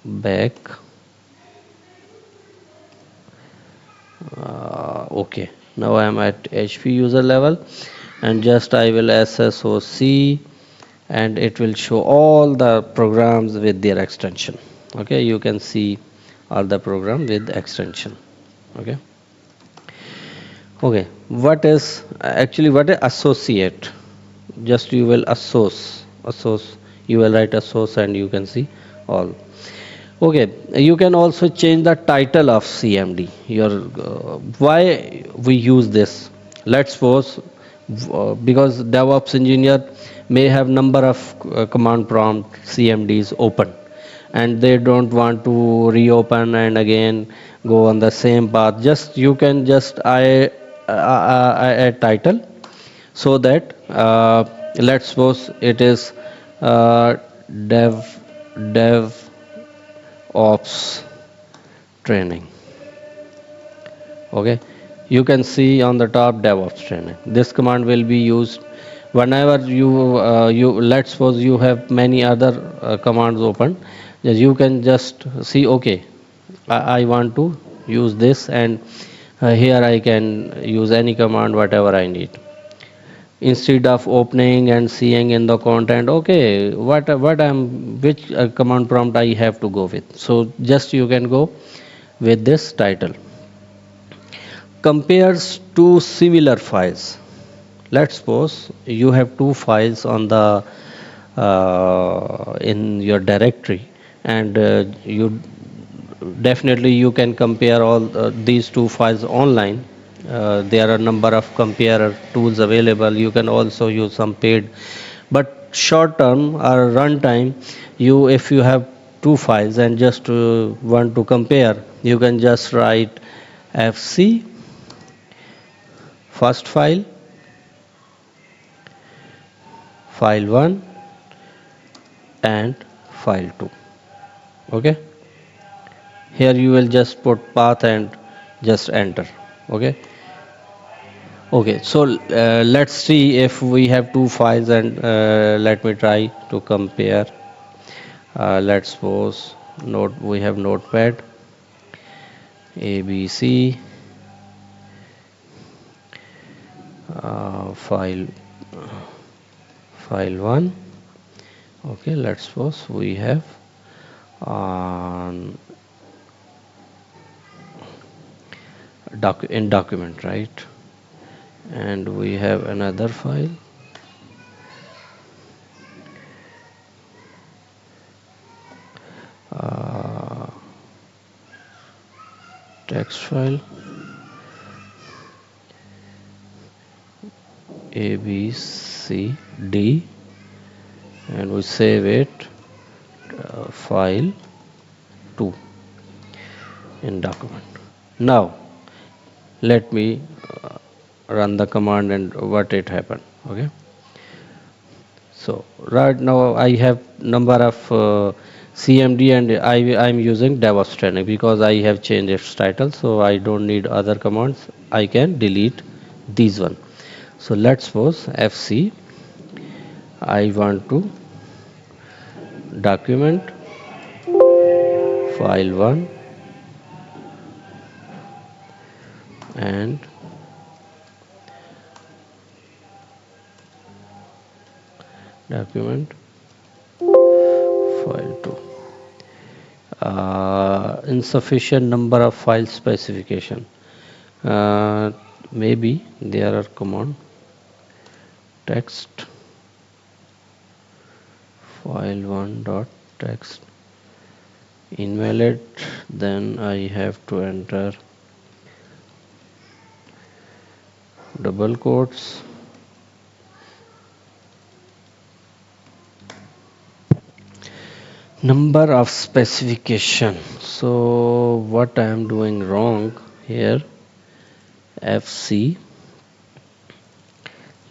A: back. Okay, now I am at HP user level, and just I will SSOC, and it will show all the programs with their extension. Okay, you can see all the program with extension. Okay, okay. What is actually what is associate? Just you will assoc. You will write assoc, and you can see all. Okay, you can also change the title of CMD. Your why we use this? Let's suppose because DevOps engineer may have number of command prompt CMDs open, and they don't want to reopen and again go on the same path. Just you can just I add title so that let's suppose it is uh, dev dev ops training. Okay, you can see on the top DevOps training. This command will be used whenever you let's suppose you have many other commands open. You can just see, okay, I want to use this, and here I can use any command whatever I need. Instead of opening and seeing in the content, okay, what I'm which command prompt I have to go with. So just you can go with this title. Compares two similar files. Let's suppose you have two files on the in your directory, and you definitely you can compare all these two files online. There are a number of comparer tools available. You can also use some paid, but short term or runtime, you if you have two files and just want to compare, you can just write fc first file, file 1 and file 2. Okay, here you will just put path and just enter. Okay, okay. So let's see if we have two files, and let me try to compare. Let's suppose note we have notepad abc file file 1. Okay, let's suppose we have on in document, right? And we have another file, uh, text file, A B C D and we save it file 2 in document. Now let me run the command and what it happened. Okay, so right now I have number of CMD and I'm using DevOps training because I have changed its title, so I don't need other commands. I can delete these one. So let's suppose FC. I want to document file 1 and document file 2. Insufficient number of file specification. Maybe there are command text file 1 dot text invalid, then I have to enter double quotes number of specification. So what I am doing wrong here, FC,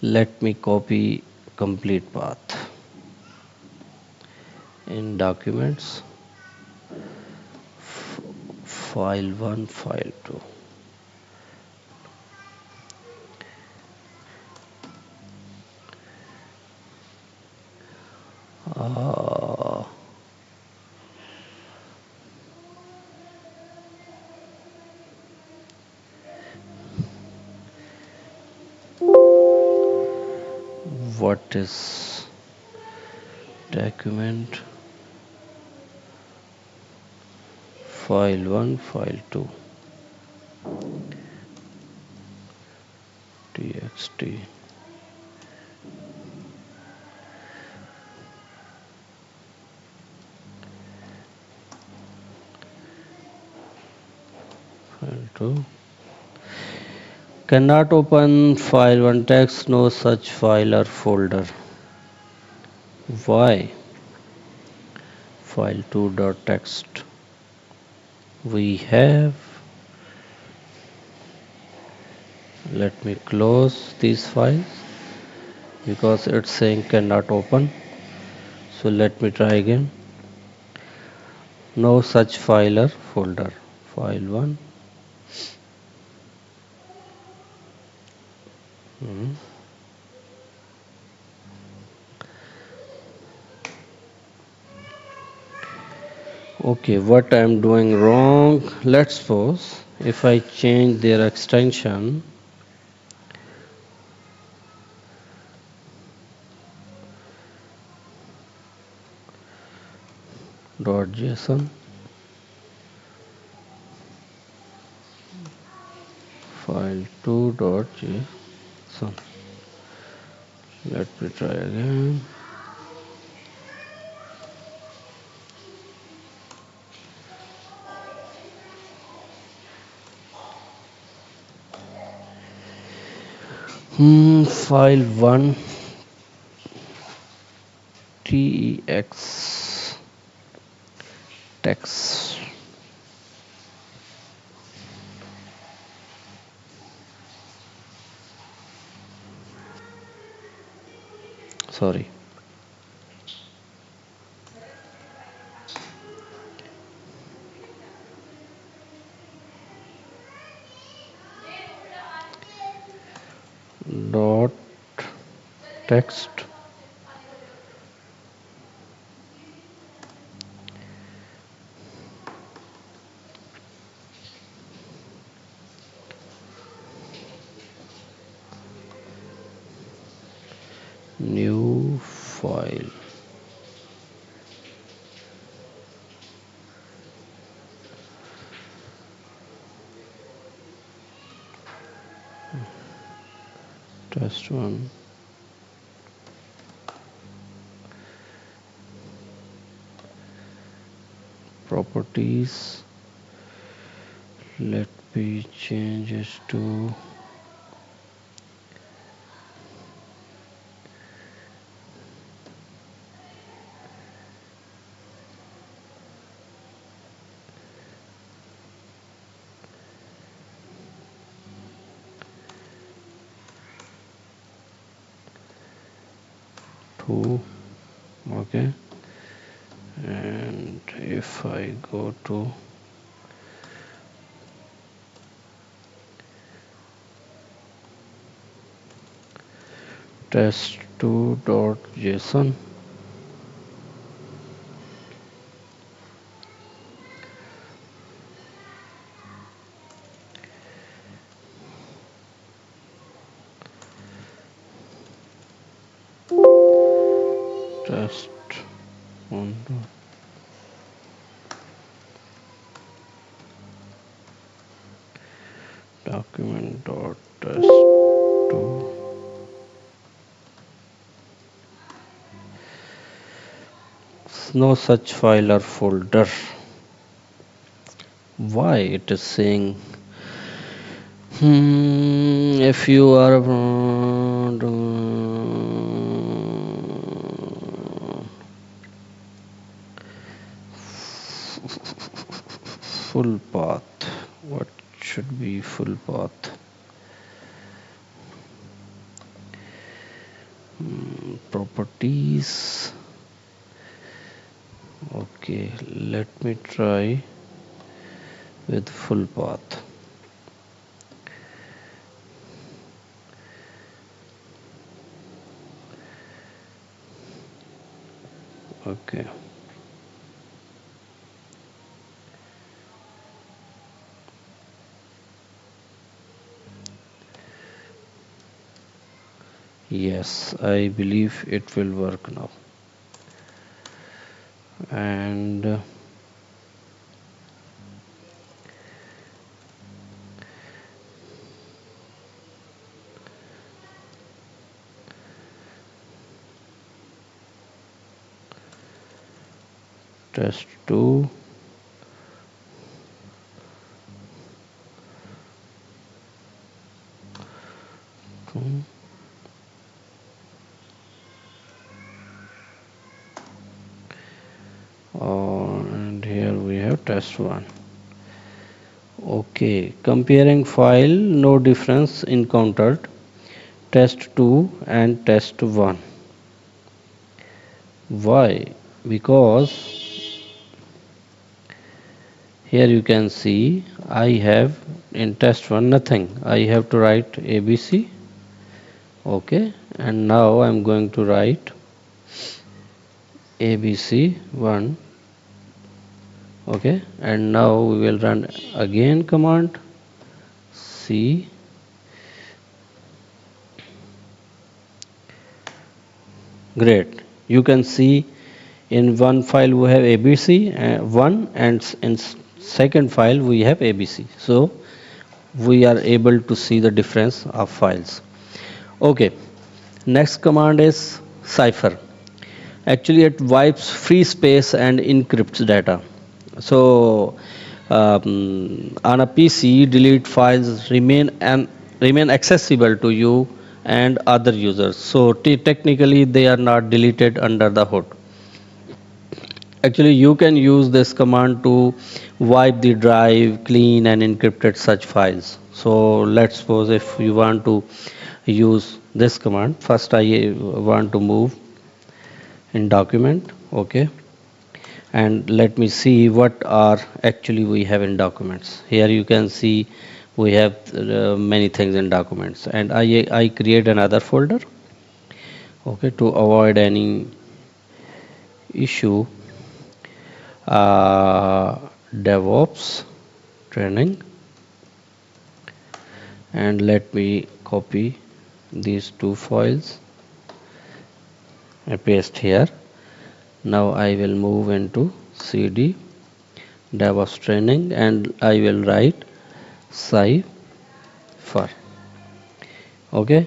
A: let me copy complete path in documents file 1 file 2. uh, what is document file 1 file 2 txt file 2 cannot open file 1 text, no such file or folder. Why? File 2 dot text we have. Let me close these files because it's saying cannot open. So let me try again. No such file or folder. File 1. Hmm. Okay, what I'm doing wrong? Let's suppose if I change their extension .json file 2.json. Let me try again. File 1 tex text. Sorry. Dot text new file. Test 1. Properties. Let me change it to 2. Okay, and if I go to test2.json, test one document dot test2, no such file or folder. Why it is saying if you are full path, what should be full path? Properties. Okay, let me try with full path. Okay, yes, I believe it will work now. And test 2. And here we have test 1. Okay, comparing file, no difference encountered. Test 2 and test 1. Why? Because here you can see I have in test 1 nothing. I have to write ABC. Okay, and now I'm going to write ABC1. Okay, and now we will run again command C. Great. You can see in one file we have ABC 1 and in second file we have ABC. So we are able to see the difference of files. Okay, next command is cipher. Actually, it wipes free space and encrypts data. So on a PC, delete files remain accessible to you and other users. So technically, they are not deleted under the hood. Actually, you can use this command to wipe the drive, clean and encrypted such files. So let's suppose if you want to use this command, first I want to move in document, okay, and let me see what are actually we have in documents. Here you can see we have many things in documents, and I create another folder, okay, to avoid any issue. DevOps training, and let me copy these two files and paste here. Now I will move into CD DevOps training and I will write cipher. Okay,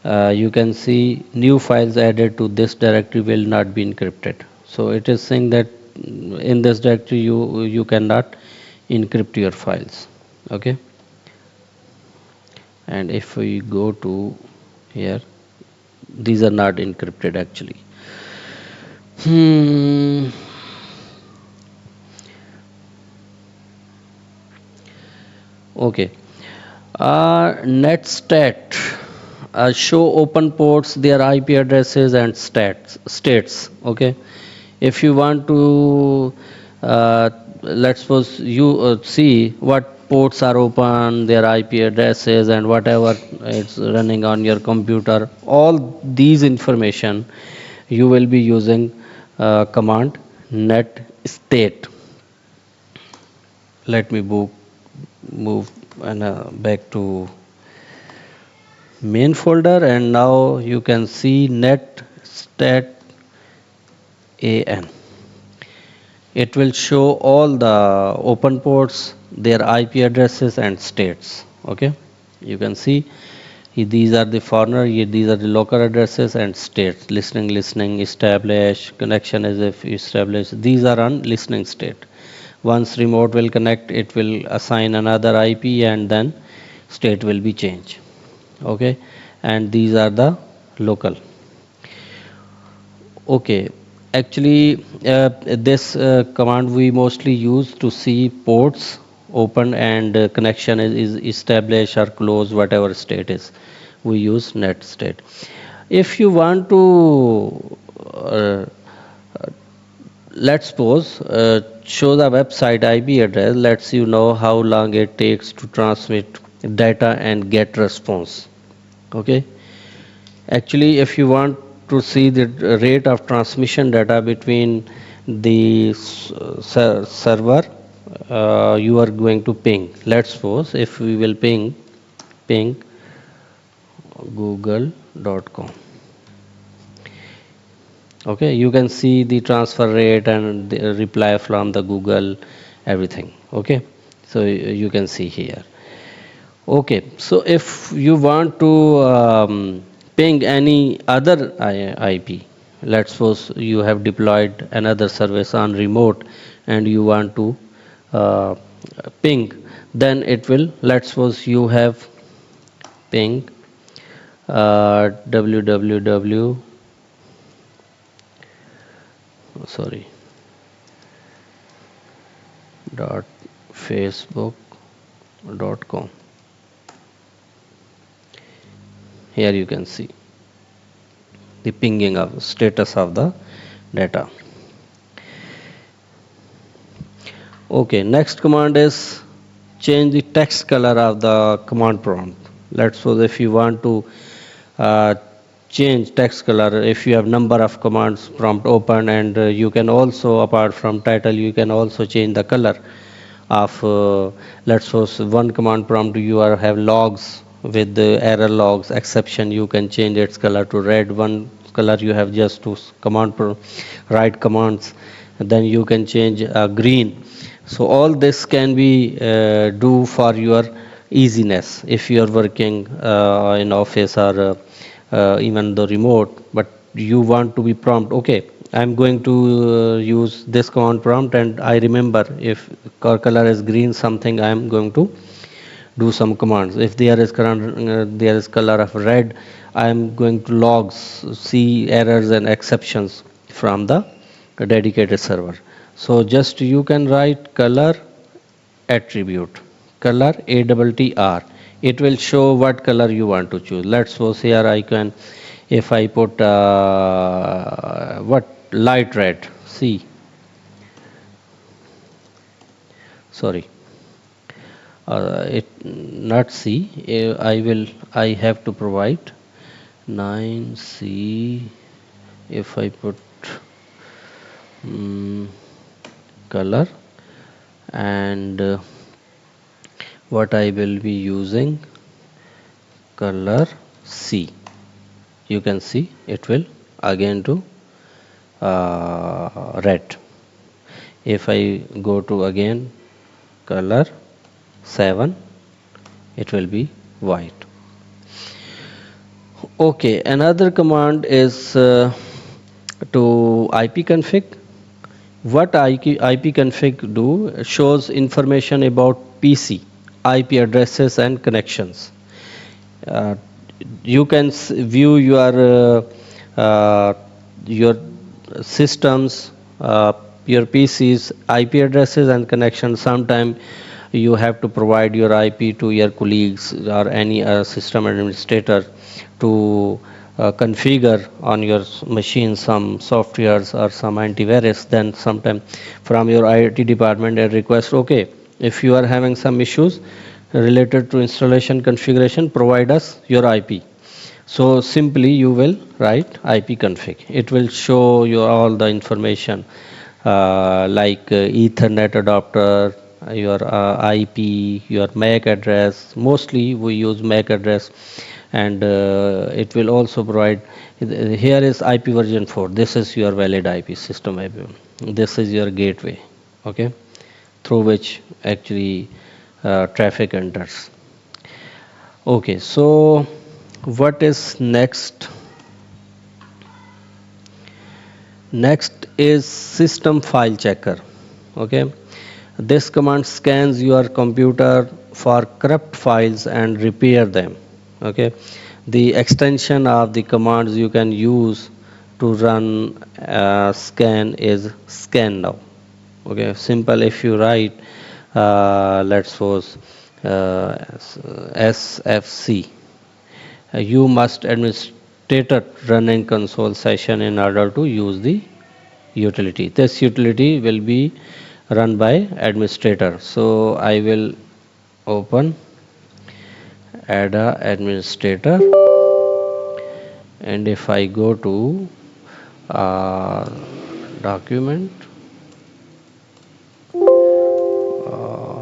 A: you can see new files added to this directory will not be encrypted. So it is saying that in this directory you cannot encrypt your files. Okay, and if we go to here, these are not encrypted actually. Hmm. Okay. Netstat. show open ports, their IP addresses and states. Okay, if you want to let's suppose you see what ports are open, their IP addresses and whatever it's running on your computer, all these information you will be using command net state. Let me move and back to main folder, and now you can see net stat an. It will show all the open ports, their IP addresses and states. Okay, you can see these are the foreigner, these are the local addresses and states. Listening, establish, connection is if established. These are on listening state. Once remote will connect, it will assign another IP and then state will be changed. Okay, and these are the local. Okay, actually, this command we mostly use to see ports open and connection is established or closed, whatever state is. We use net state. If you want to, let's suppose, show the website IP address, lets you know how long it takes to transmit data and get response. Okay, actually, if you want to see the rate of transmission data between the server, you are going to ping. Let's suppose if we will ping google.com. Okay, you can see the transfer rate and the reply from the Google, everything. Okay, so you can see here. Okay, so if you want to ping any other IP, let's suppose you have deployed another service on remote and you want to uh, ping, then it will, let's suppose you have ping www, sorry, dot facebook.com. Here you can see the pinging of status of the data. Okay, next command is change the text color of the command prompt. Let's suppose if you want to uh, change text color, if you have number of commands prompt open, and you can also, apart from title, you can also change the color of let's suppose one command prompt you are have logs with the error logs exception, you can change its color to red. One color you have just to write commands, then you can change green. So all this can be do for your easiness if you are working in office or even the remote, but you want to be prompt. Okay, I'm going to use this command prompt, and I remember if color is green something, I am going to do some commands. If there is color of red, I am going to logs, see errors and exceptions from the dedicated server. So just you can write color attribute, color ATTR. It will show what color you want to choose. Let's suppose here I can, if I put what light red, see, sorry, it not C. I have to provide 9C. If I put um, color and what I will be using color C, you can see it will again to red. If I go to again color 7, it will be white. Okay, another command is to ipconfig. What ipconfig do shows information about PC, IP addresses and connections. Uh, you can view your systems, your PCs, IP addresses and connections. Sometime you have to provide your IP to your colleagues or any system administrator to configure on your machine some softwares or some antivirus. Then sometime from your IT department a request, okay, if you are having some issues related to installation configuration, provide us your IP. So simply you will write ipconfig. It will show you all the information like Ethernet adapter, your IP, your MAC address. Mostly we use MAC address, and it will also provide. Here is IP version 4. This is your valid IP system IP. This is your gateway, okay, through which actually traffic enters. Okay, so what is next? Next is system file checker. Okay, this command scans your computer for corrupt files and repair them. Okay, the extension of the commands you can use to run scan is scan now. Okay, simple. If you write, let's suppose sfc, you must administrator running console session in order to use the utility. This utility will be run by administrator. So I will open add a administrator, and if I go to uh, document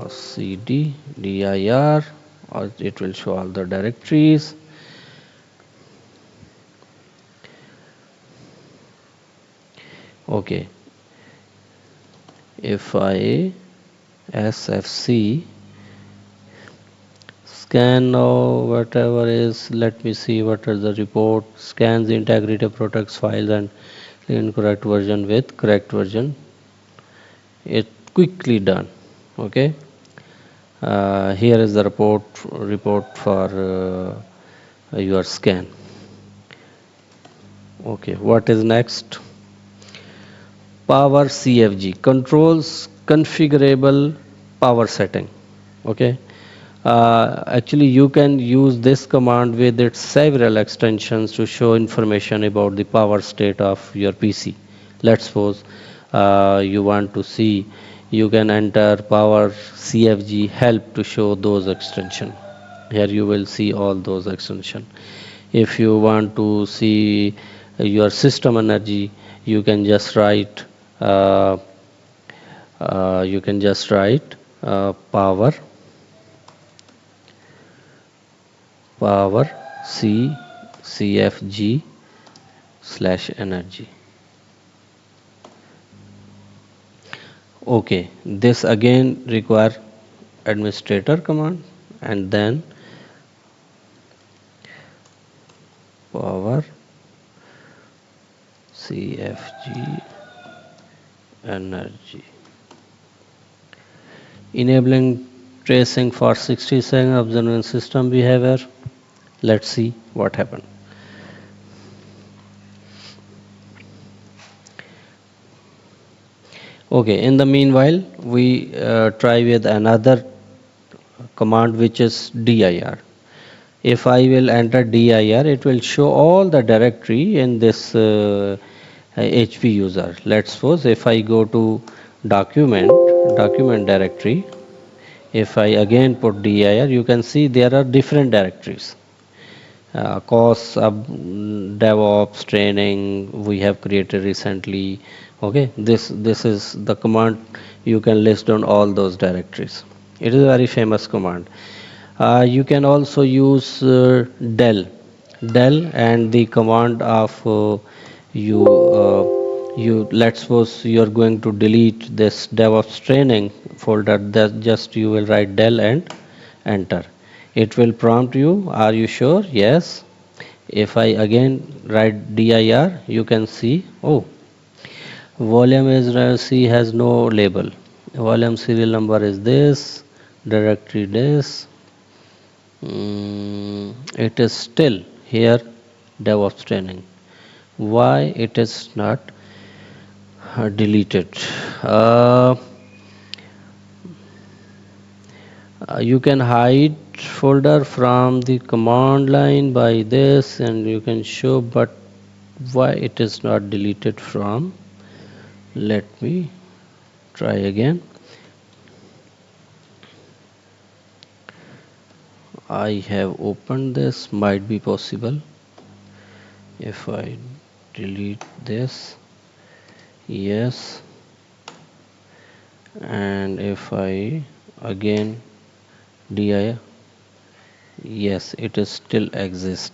A: cd dir, or it will show all the directories. Okay, if I sfc scan now whatever is, let me see what is the report. Scans integrity protects files and incorrect version with correct version. It quickly done. Okay, here is the report for your scan. Okay, what is next? Power CFG controls configurable power setting. Okay, actually you can use this command with its several extensions to show information about the power state of your PC. Let's suppose you want to see, you can enter power CFG help to show those extension. Here you will see all those extension. If you want to see your system energy, you can just write uh, power power c cfg slash energy. Okay, this again require administrator command, and then power cfg energy, enabling tracing for 60 seconds observing system behavior. Let's see what happened. Okay, in the meanwhile we try with another command, which is dir. If I will enter dir, it will show all the directory in this HP user. Let's suppose if I go to document directory, if I again put dir, you can see there are different directories. Course DevOps training we have created recently. Okay, this is the command. You can list down all those directories. It is a very famous command. You can also use del and the command of you let's suppose you are going to delete this DevOps training folder. That just you will write del and enter. It will prompt you, are you sure? Yes. If I again write dir, you can see, oh, volume is C has no label. Volume serial number is this, directory this. It is still here DevOps training. Why it is not deleted? You can hide folder from the command line by this, and you can show, but why it is not deleted from? Let me try again. I have opened this, might be possible if I delete this. Yes, and if I again dir, yes, it is still exists.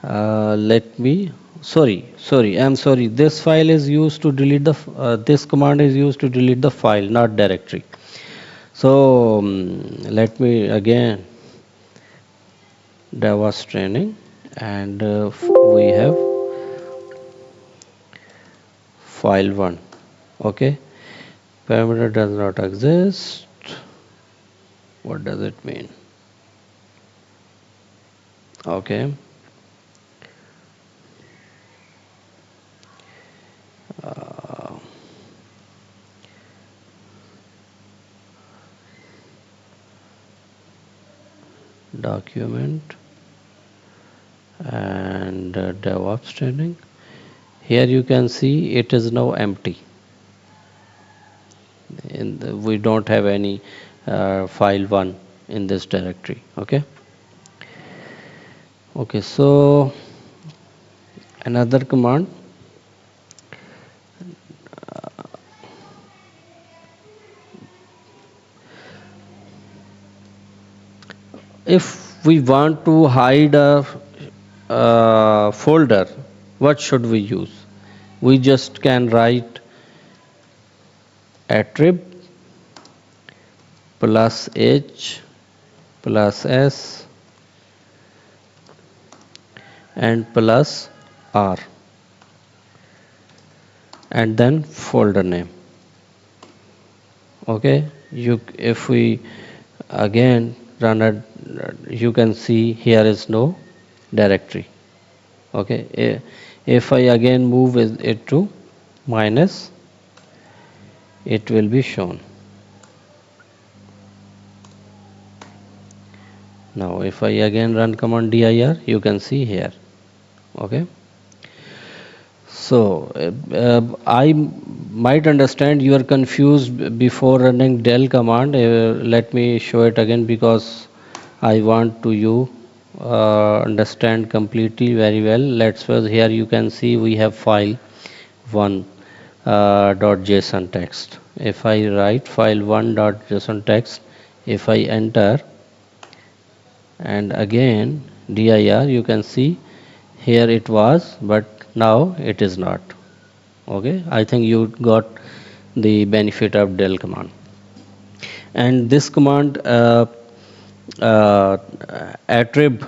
A: Let me, I'm sorry, this file is used to delete the this command is used to delete the file, not directory. So let me again DevOps training, and we have file 1. Okay, parameter does not exist. What does it mean? Okay, uh, document and DevOps training. Here you can see it is now empty. We don't have any file 1 in this directory. Okay, so another command, if we want to hide a folder, what should we use? We just can write attrib plus h plus s and plus r, and then folder name. Okay, if we again run it, you can see here is no directory. Okay, if I again move it to minus, it will be shown. Now if I again run command dir, you can see here. Okay, so I might understand you are confused before running del command. Let me show it again, because I want to you understand completely very well. Let's first, here you can see we have file 1 .json text. If I write file 1 .json text, if I enter and again dir, you can see here it was, but now it is not. Okay, I think you got the benefit of del command. And this command uh, attrib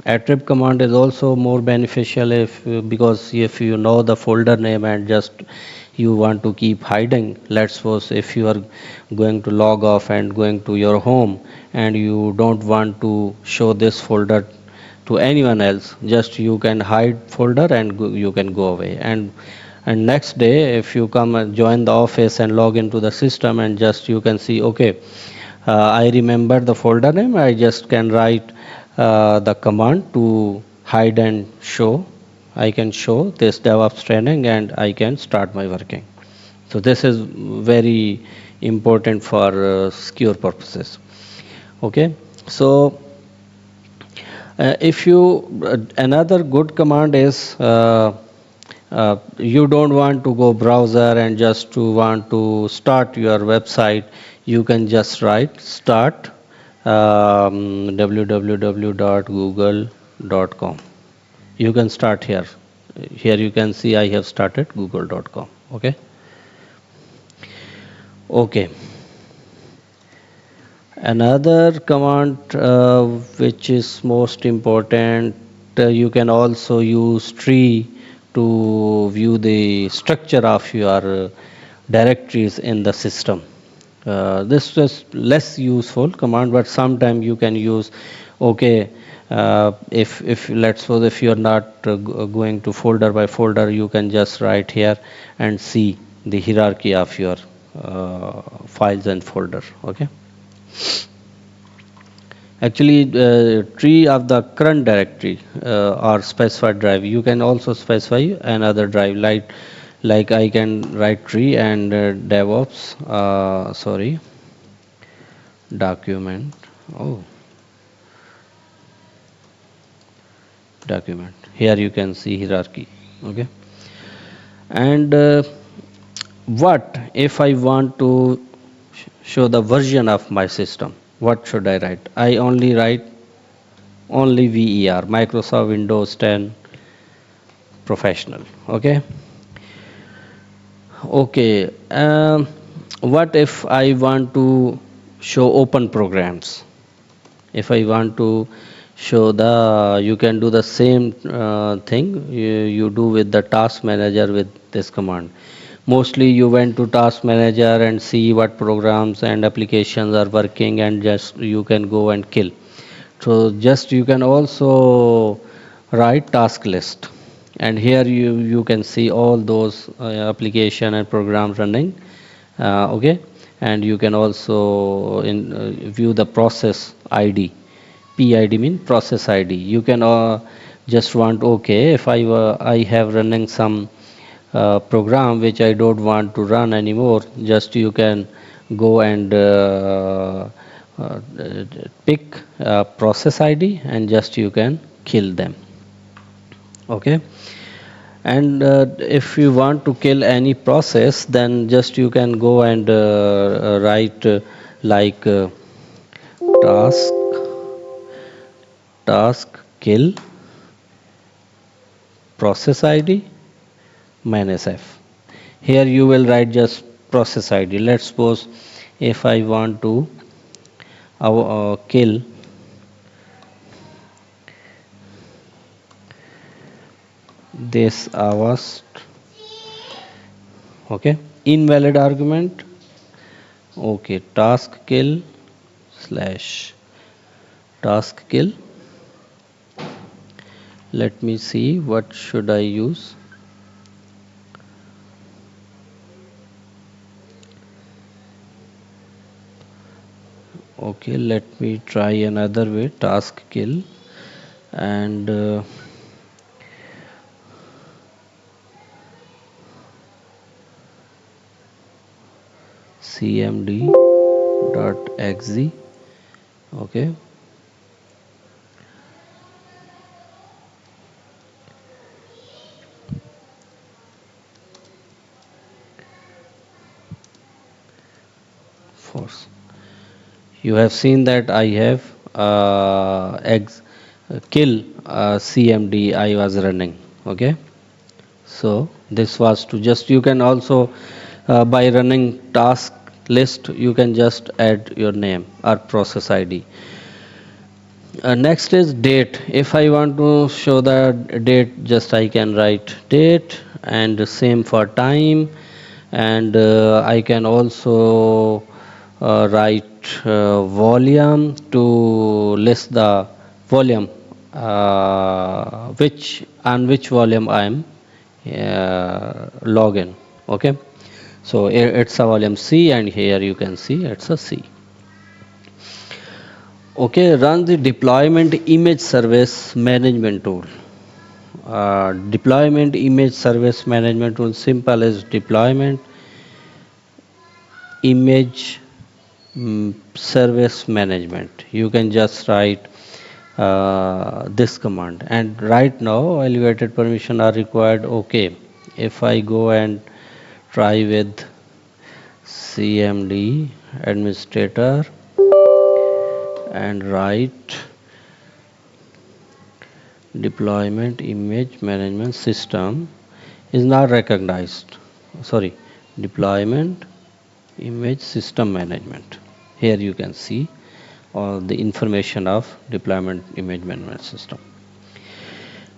A: attrib command is also more beneficial, if because if you know the folder name and just you want to keep hiding. Let's suppose if you are going to log off and going to your home, and you don't want to show this folder to anyone else, just you can hide folder and you can go away. And next day if you come and join the office and log into the system, and just you can see, okay, I remember the folder name, I just can write the command to hide and show. I can show this DevOps training and I can start my working. So this is very important for secure purposes. Okay, so if you another good command is you don't want to go browser and just to want to start your website, you can just write start www.google.com. You can start here. Here you can see I have started google.com. Okay, another command which is most important, you can also use tree to view the structure of your directories in the system. This is less useful command, but sometimes you can use. Okay, if let's suppose if you are not going to folder by folder, you can just write here and see the hierarchy of your files and folder. Okay. Actually, tree of the current directory or specified drive. You can also specify another drive, like I can write tree and DevOps. Sorry, document. Oh, document. Here you can see hierarchy. Okay, and what if I want to show the version of my system? What should I write? I only write only VER, Microsoft Windows 10 Professional. Okay. Okay. What if I want to show open programs? If I want to show you can do the same thing you do with the task manager with this command. Mostly you went to task manager and see what programs and applications are working, and just you can go and kill. So just you can also write task list, and here you can see all those application and programs running. Okay, and you can also view the process ID. PID mean process ID. You can just want, okay, if I have running some program which I don't want to run anymore, just you can go and uh, pick process ID and just you can kill them. Okay, and if you want to kill any process, then just you can go and write like task task kill process ID minus f. Here you will write just process ID. Let's suppose if I want to kill this avast, okay, invalid argument. Okay, task kill slash task kill. Let me see what should I use. Okay, let me try another way. Task kill and cmd dot exe. Okay, force. You have seen that I have kill cmd I was running. Okay, so this was to just you can also by running task list you can just add your name or process ID. Next is date. If I want to show the date, just I can write date, and same for time, and I can also write volume to list the volume which on which volume I am login. Okay, so it's a volume C, and here you can see it's a C. Okay, run the deployment image service management tool. Deployment image service management tool, simple as deployment image service management. You can just write this command, and right now elevated permission are required. Okay, if I go and try with cmd administrator and write deployment image management system is not recognized. Sorry, deployment image system management. Here you can see all the information of deployment image management system.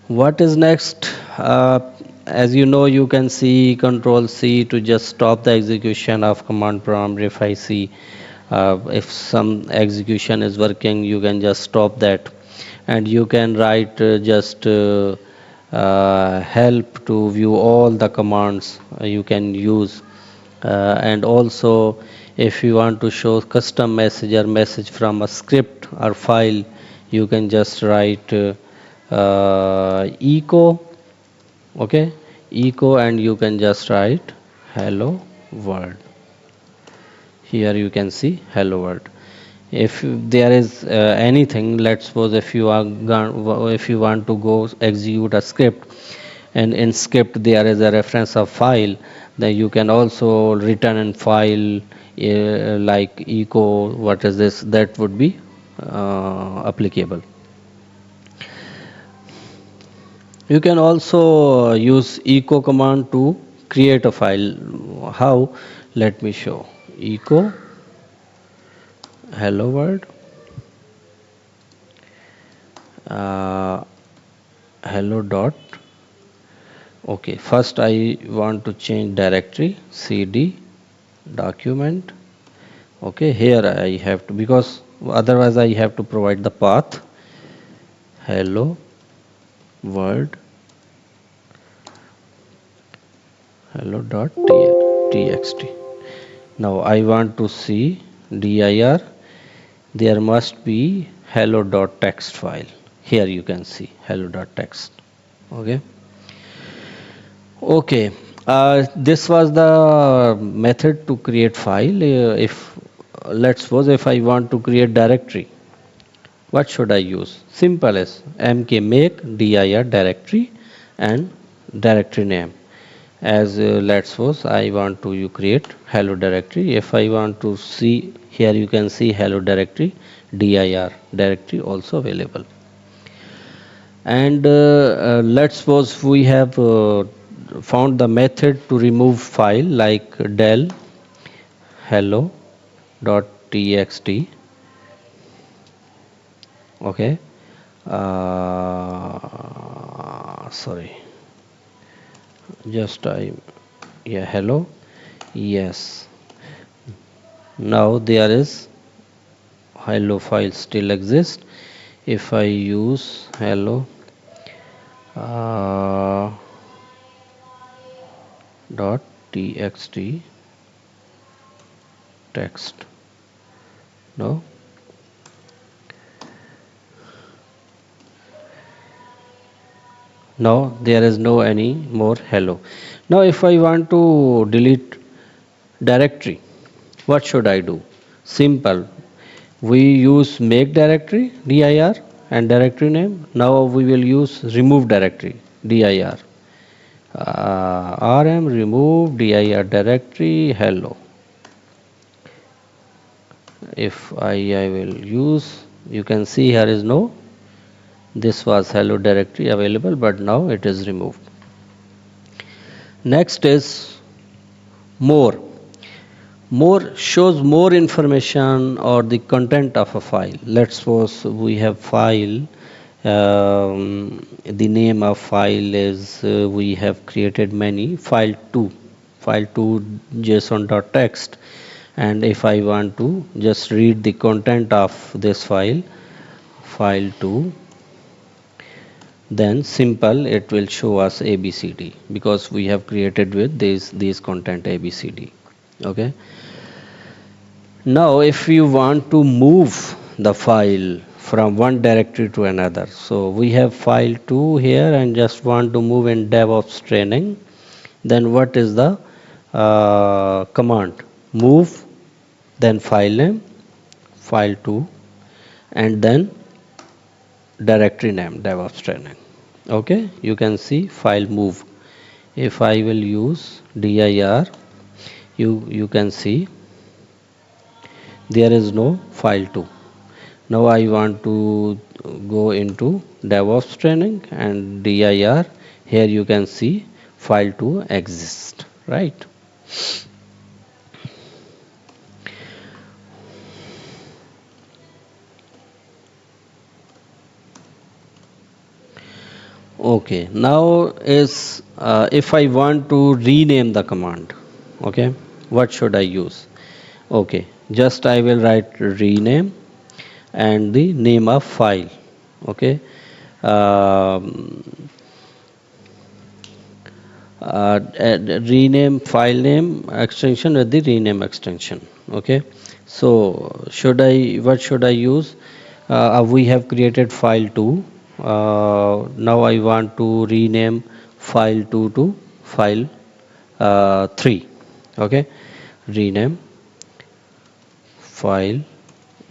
A: What is next? As you know, you can see Control C to just stop the execution of command prompt. If I see if some execution is working, you can just stop that, and you can write just help to view all the commands you can use And also if you want to show custom message or message from a script or file, you can just write echo, okay, echo, and you can just write hello world. Here you can see hello world. If there is anything, let's suppose if you are if you want to go execute a script, and in script there is a reference of file, then you can also return in file like echo what is this, that would be applicable. You can also use echo command to create a file. How? Let me show. Echo hello world, uh, hello dot. Okay, first I want to change directory cd document. Okay, here I have to, because otherwise I have to provide the path hello world hello dot txt. Now I want to see dir, there must be hello dot text file. Here you can see hello dot text. Okay. Okay, this was the method to create file. If let's suppose if I want to create directory, what should I use? Simple as mk make dir directory and directory name. As let's suppose I want to you create hello directory. If I want to see, here you can see hello directory dir directory also available. And let's suppose we have found the method to remove file like del hello dot txt. Okay, sorry, just I, yeah, hello, yes. Now there is hello file still exists. If I use hello uh, dot txt text, no, now there is no any more hello. Now if I want to delete directory, what should I do? Simple, we use make directory dir and directory name. Now we will use remove directory dir, rm remove dir directory hello. If I will use, you can see here is no, this was hello directory available, but now it is removed. Next is more. More shows more information or the content of a file. Let's suppose we have file, the name of file is we have created many file2 json.txt, and if I want to just read the content of this file2, then simple it will show us abcd, because we have created with these content abcd. Okay. Now, if you want to move the file from one directory to another, so we have file2 here and just want to move in DevOps training, then what is the command? Move, then file name, file2, and then directory name, DevOps training. Okay, you can see file move. If I will use dir, you can see there is no file2. Now I want to go into DevOps training and dir. Here you can see file2 exist, right? Okay, now is if I want to rename the command, okay, what should I use? Okay, just I will write rename and the name of file. Okay, um, rename file name extension with the rename extension. Okay, so what should I use? We have created file 2. Now I want to rename file 2 to file 3. Okay, rename file.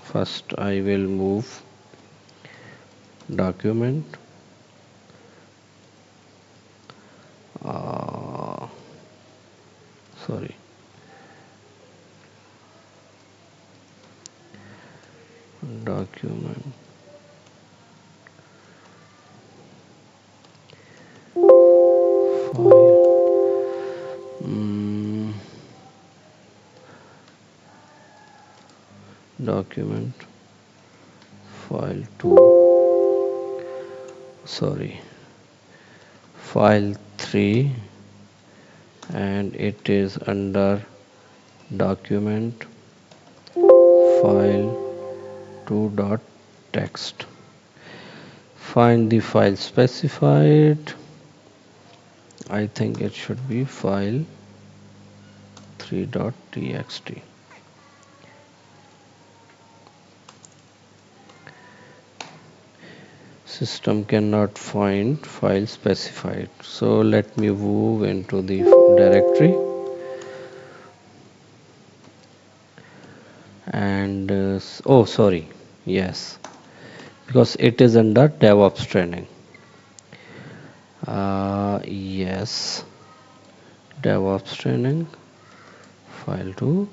A: First I will move document, uh, sorry, document file, mm, document file 2, sorry, file 3, and it is under document file 2.txt. Find the file specified. I think it should be file 3.txt. System cannot find file specified. So let me move into the directory, and oh sorry, yes, because it is under DevOps training. Yes, DevOps training file 2,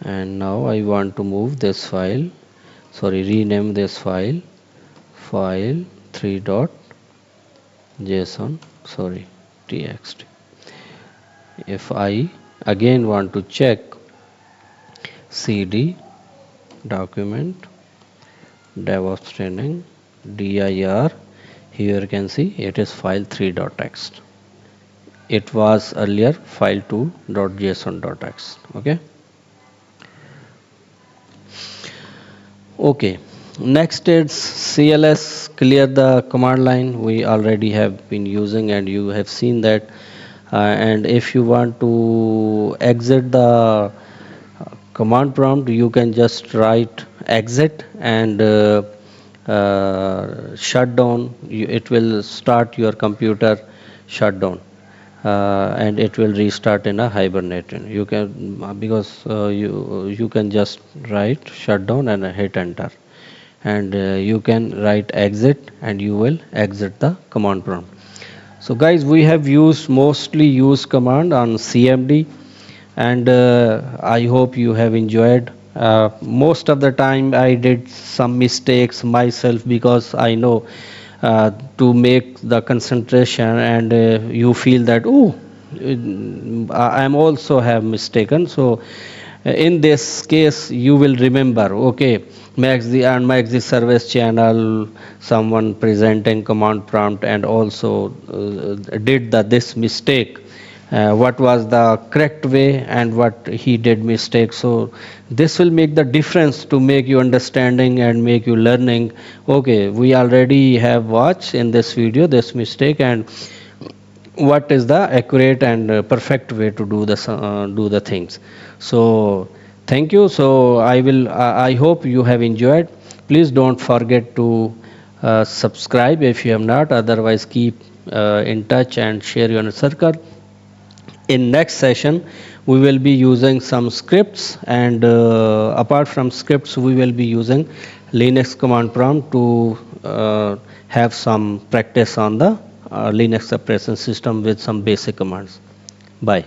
A: and now I want to move this file, sorry, rename this file file 3.json, sorry, txt. If I again want to check, cd document DevOps training dir, here you can see it is file 3.txt. It was earlier file 2.json.txt. Okay. Okay. Next is CLS, clear the command line. We already have been using, and you have seen that. And if you want to exit the command prompt, you can just write exit and shut down. It will start your computer shutdown, and it will restart in a hibernation. You can because you can just write shutdown and hit enter, and you can write exit and you will exit the command prompt. So guys, we have mostly used command on CMD, and I hope you have enjoyed. Most of the time I did some mistakes myself, because I know to make the concentration, and you feel that, oh, I am also have mistaken. So in this case you will remember, okay, max the service channel, someone presenting command prompt and also did this mistake, what was the correct way and what he did mistake. So this will make the difference to make you understanding and make you learning. Okay, we already have watched in this video this mistake, and what is the accurate and perfect way to do the things. So thank you. So I hope you have enjoyed. Please don't forget to subscribe if you have not, otherwise keep in touch and share your circle. In next session we will be using some scripts, and apart from scripts we will be using Linux command prompt to have some practice on the Linux operating system with some basic commands. Bye.